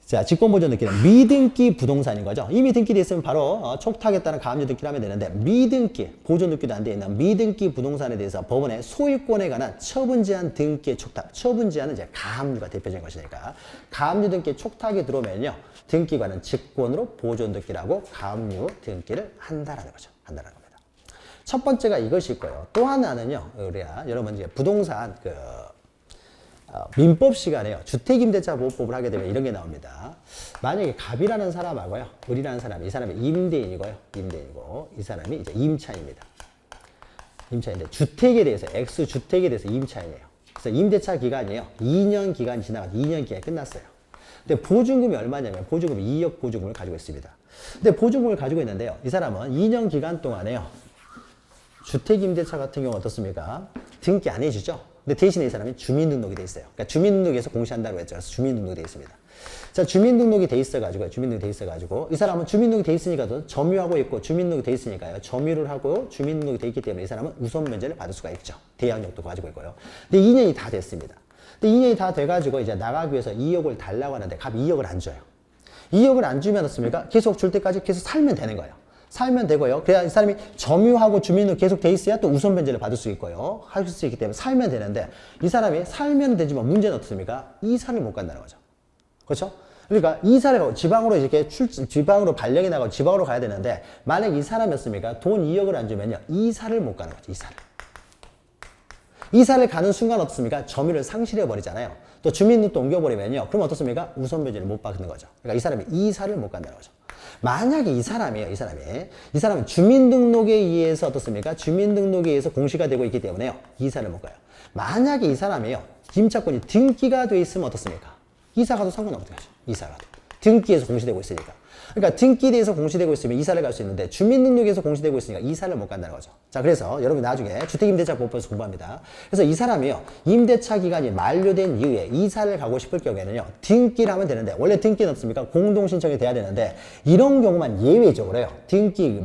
자, 직권보존 등기는 미등기 부동산인 거죠. 이미 등기돼 있으면 바로 촉탁에 따른 가압류 등기를 하면 되는데, 미등기, 보존 등기도 안 돼 있는 미등기 부동산에 대해서 법원의 소유권에 관한 처분 제한 등기의 촉탁, 처분 제한은 이제 가압류가 대표적인 것이니까 가압류 등기의 촉탁이 들어오면요, 등기관은 직권으로 보존 등기를 하고 가압류 등기를 한다라는 거죠. 한다라는 겁니다. 첫 번째가 이것이 있고요. 또 하나는요, 우리가 여러분 이제 부동산 민법 시간에요. 주택임대차 보호법을 하게 되면 이런 게 나옵니다. 만약에 갑이라는 사람하고요, 을이라는 사람이, 이 사람이 임대인이고요. 임대인이고, 이 사람이 이제 임차인입니다. 임차인인데, 주택에 대해서, X주택에 대해서 임차인이에요. 그래서 임대차 기간이에요. 2년 기간이 지나가서 2년 기간이 끝났어요. 근데 보증금이 얼마냐면, 보증금이 2억 보증금을 가지고 있습니다. 근데 보증금을 가지고 있는데요. 이 사람은 2년 기간 동안에요. 주택임대차 같은 경우 어떻습니까? 등기 안 해주죠? 근데 대신에 이 사람이 주민등록이 돼 있어요. 그러니까 주민등록에서 공시한다고 했죠. 그래서 주민등록이 돼 있습니다. 자, 주민등록이 돼 있어가지고, 이 사람은 주민등록이 돼 있으니까 점유하고 있고, 주민등록이 돼 있으니까요. 점유를 하고 주민등록이 돼 있기 때문에 이 사람은 우선 면제를 받을 수가 있죠. 대항력도 가지고 있고요. 근데 2년이 다 됐습니다. 근데 2년이 다 돼가지고 이제 나가기 위해서 2억을 달라고 하는데 갑이 2억을 안 줘요. 2억을 안 주면 어떻습니까? 계속 줄 때까지 계속 살면 되는 거예요. 살면 되고요. 그래야 이 사람이 점유하고 주민으로 계속 돼 있어야 또 우선 변제를 받을 수 있고요. 할 수 있기 때문에 살면 되는데 이 사람이 살면 되지만 문제는 어떻습니까? 이사를 못 간다는 거죠. 그렇죠? 그러니까 이사를 지방으로 이렇게 지방으로 발령이 나가고 지방으로 가야 되는데 만약 이 사람이었습니까? 돈 2억을 안 주면요. 이사를 못 가는 거죠. 이사를. 이사를 가는 순간 어떻습니까? 점유를 상실해 버리잖아요. 또 주민등록도 옮겨버리면요. 그럼 어떻습니까? 우선 변제를 못 받는 거죠. 그러니까 이 사람이 이사를 못 간다는 거죠. 만약에 이 사람은 주민등록에 의해서 어떻습니까? 주민등록에 의해서 공시가 되고 있기 때문에요. 이사를 못 가요. 만약에 이 사람이요. 임차권이 등기가 돼 있으면 어떻습니까? 이사 가도 상관없게 하죠. 이사 가도. 등기에서 공시되고 있으니까. 그러니까 등기대에서 공시되고 있으면 이사를 갈 수 있는데 주민등록에서 공시되고 있으니까 이사를 못 간다는 거죠. 자, 그래서 여러분 나중에 주택임대차 보호법에서 공부합니다. 그래서 이 사람이요. 임대차 기간이 만료된 이후에 이사를 가고 싶을 경우에는요. 등기를 하면 되는데 원래 등기는 없습니까? 공동신청이 돼야 되는데 이런 경우만 예외적으로요. 등기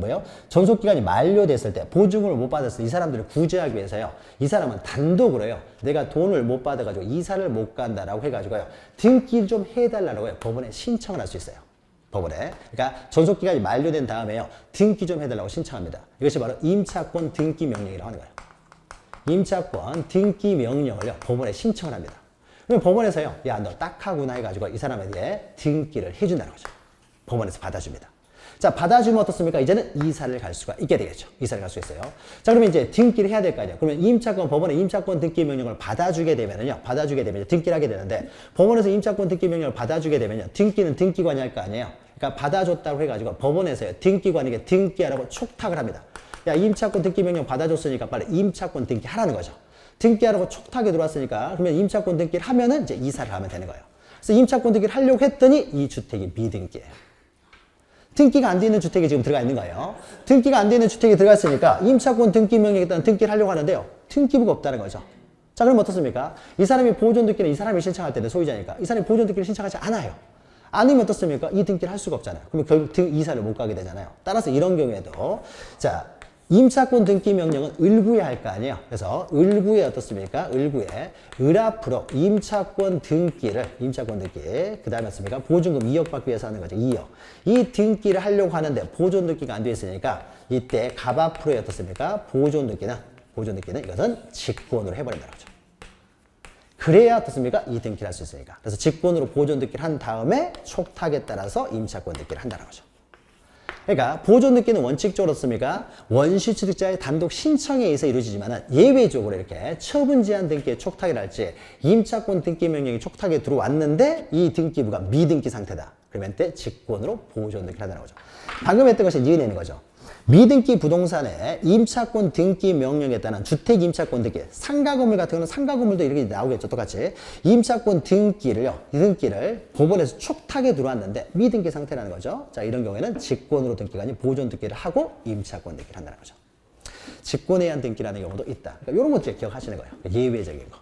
전속기간이 만료됐을 때 보증금을 못 받았을 때 이 사람들을 구제하기 위해서요. 이 사람은 단독으로요. 내가 돈을 못 받아가지고 이사를 못 간다라고 해가지고요. 등기를 좀 해달라고 법원에 신청을 할 수 있어요. 법원에. 그러니까 전속기간이 만료된 다음에요. 등기 좀 해달라고 신청합니다. 이것이 바로 임차권 등기 명령이라고 하는 거예요. 임차권 등기 명령을요. 법원에 신청을 합니다. 그럼 법원에서요. 야, 너 딱하구나 해가지고 이 사람에게 등기를 해준다는 거죠. 법원에서 받아줍니다. 자, 받아주면 어떻습니까? 이제는 이사를 갈 수가 있게 되겠죠. 이사를 갈 수 있어요. 자, 그러면 이제 등기를 해야 될 거 아니에요. 그러면 법원에 임차권 등기 명령을 받아주게 되면 등기를 하게 되는데, 법원에서 임차권 등기 명령을 받아주게 되면요. 등기는 등기관이 할 거 아니에요. 그러니까 받아줬다고 해가지고 법원에서요. 등기관에게 등기하라고 촉탁을 합니다. 야, 임차권 등기 명령 받아줬으니까 빨리 임차권 등기 하라는 거죠. 등기하라고 촉탁이 들어왔으니까, 그러면 임차권 등기를 하면은 이제 이사를 하면 되는 거예요. 그래서 임차권 등기를 하려고 했더니 이 주택이 미등기예요. 등기가 안 돼 있는 주택에 지금 들어가 있는 거예요. 등기가 안 돼 있는 주택에 들어가 있으니까 임차권 등기 명령에 따른 등기를 하려고 하는데요. 등기부가 없다는 거죠. 자, 그럼 어떻습니까? 이 사람이 보존 등기는 이 사람이 신청할 때는 소유자니까 이 사람이 보존 등기를 신청하지 않아요. 아니면 어떻습니까? 이 등기를 할 수가 없잖아요. 그러면 결국 이사를 못 가게 되잖아요. 따라서 이런 경우에도 자, 임차권 등기 명령은 을구에 할 거 아니에요. 그래서 을구에 어떻습니까? 을구에 을 앞으로 임차권 등기, 그 다음에 어떻습니까? 보증금 2억 받기 위해서 하는 거죠. 2억. 이 등기를 하려고 하는데 보존 등기가 안 돼 있으니까 이때 갑 앞으로의 어떻습니까? 보존 등기는 이것은 직권으로 해버린다는 거죠. 그래야 어떻습니까? 이 등기를 할 수 있으니까. 그래서 직권으로 보존 등기를 한 다음에 촉탁에 따라서 임차권 등기를 한다는 거죠. 그러니까 보존 등기는 원칙적으로 어떻습니까? 원시취득자의 단독 신청에 의해서 이루어지지만 예외적으로 이렇게 처분 제한 등기의 촉탁이랄지 임차권 등기 명령이 촉탁에 들어왔는데 이 등기부가 미등기 상태다. 그러면 때 직권으로 보존 등기를 한다는 거죠. 방금 했던 것이 이해되는 거죠. 미등기 부동산의 임차권 등기 명령에 따른 주택 임차권 등기, 상가 건물 같은 경우는 상가 건물도 이렇게 나오겠죠. 똑같이 임차권 등기를 법원에서 촉탁에 들어왔는데 미등기 상태라는 거죠. 자, 이런 경우에는 직권으로 등기가 아닌 보존 등기를 하고 임차권 등기를 한다는 거죠. 직권에 의한 등기라는 경우도 있다. 그러니까 이런 것들 기억하시는 거예요. 예외적인 거.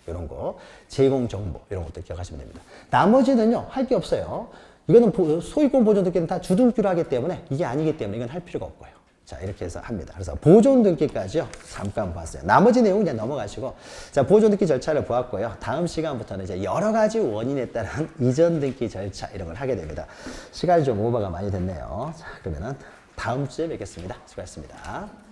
이런 거, 제공 정보 이런 것들 기억하시면 됩니다. 나머지는요 할 게 없어요. 이거는 소유권 보존 등기는 다 주등기로 하기 때문에 이게 아니기 때문에 이건 할 필요가 없고요. 자, 이렇게 해서 합니다. 그래서 보존 등기까지요 잠깐 봤어요. 나머지 내용 그냥 넘어가시고, 자, 보존 등기 절차를 보았고요. 다음 시간부터는 이제 여러 가지 원인에 따른 이전 등기 절차 이런 걸 하게 됩니다. 시간이 좀 오버가 많이 됐네요. 자, 그러면은 다음 주에 뵙겠습니다. 수고하셨습니다.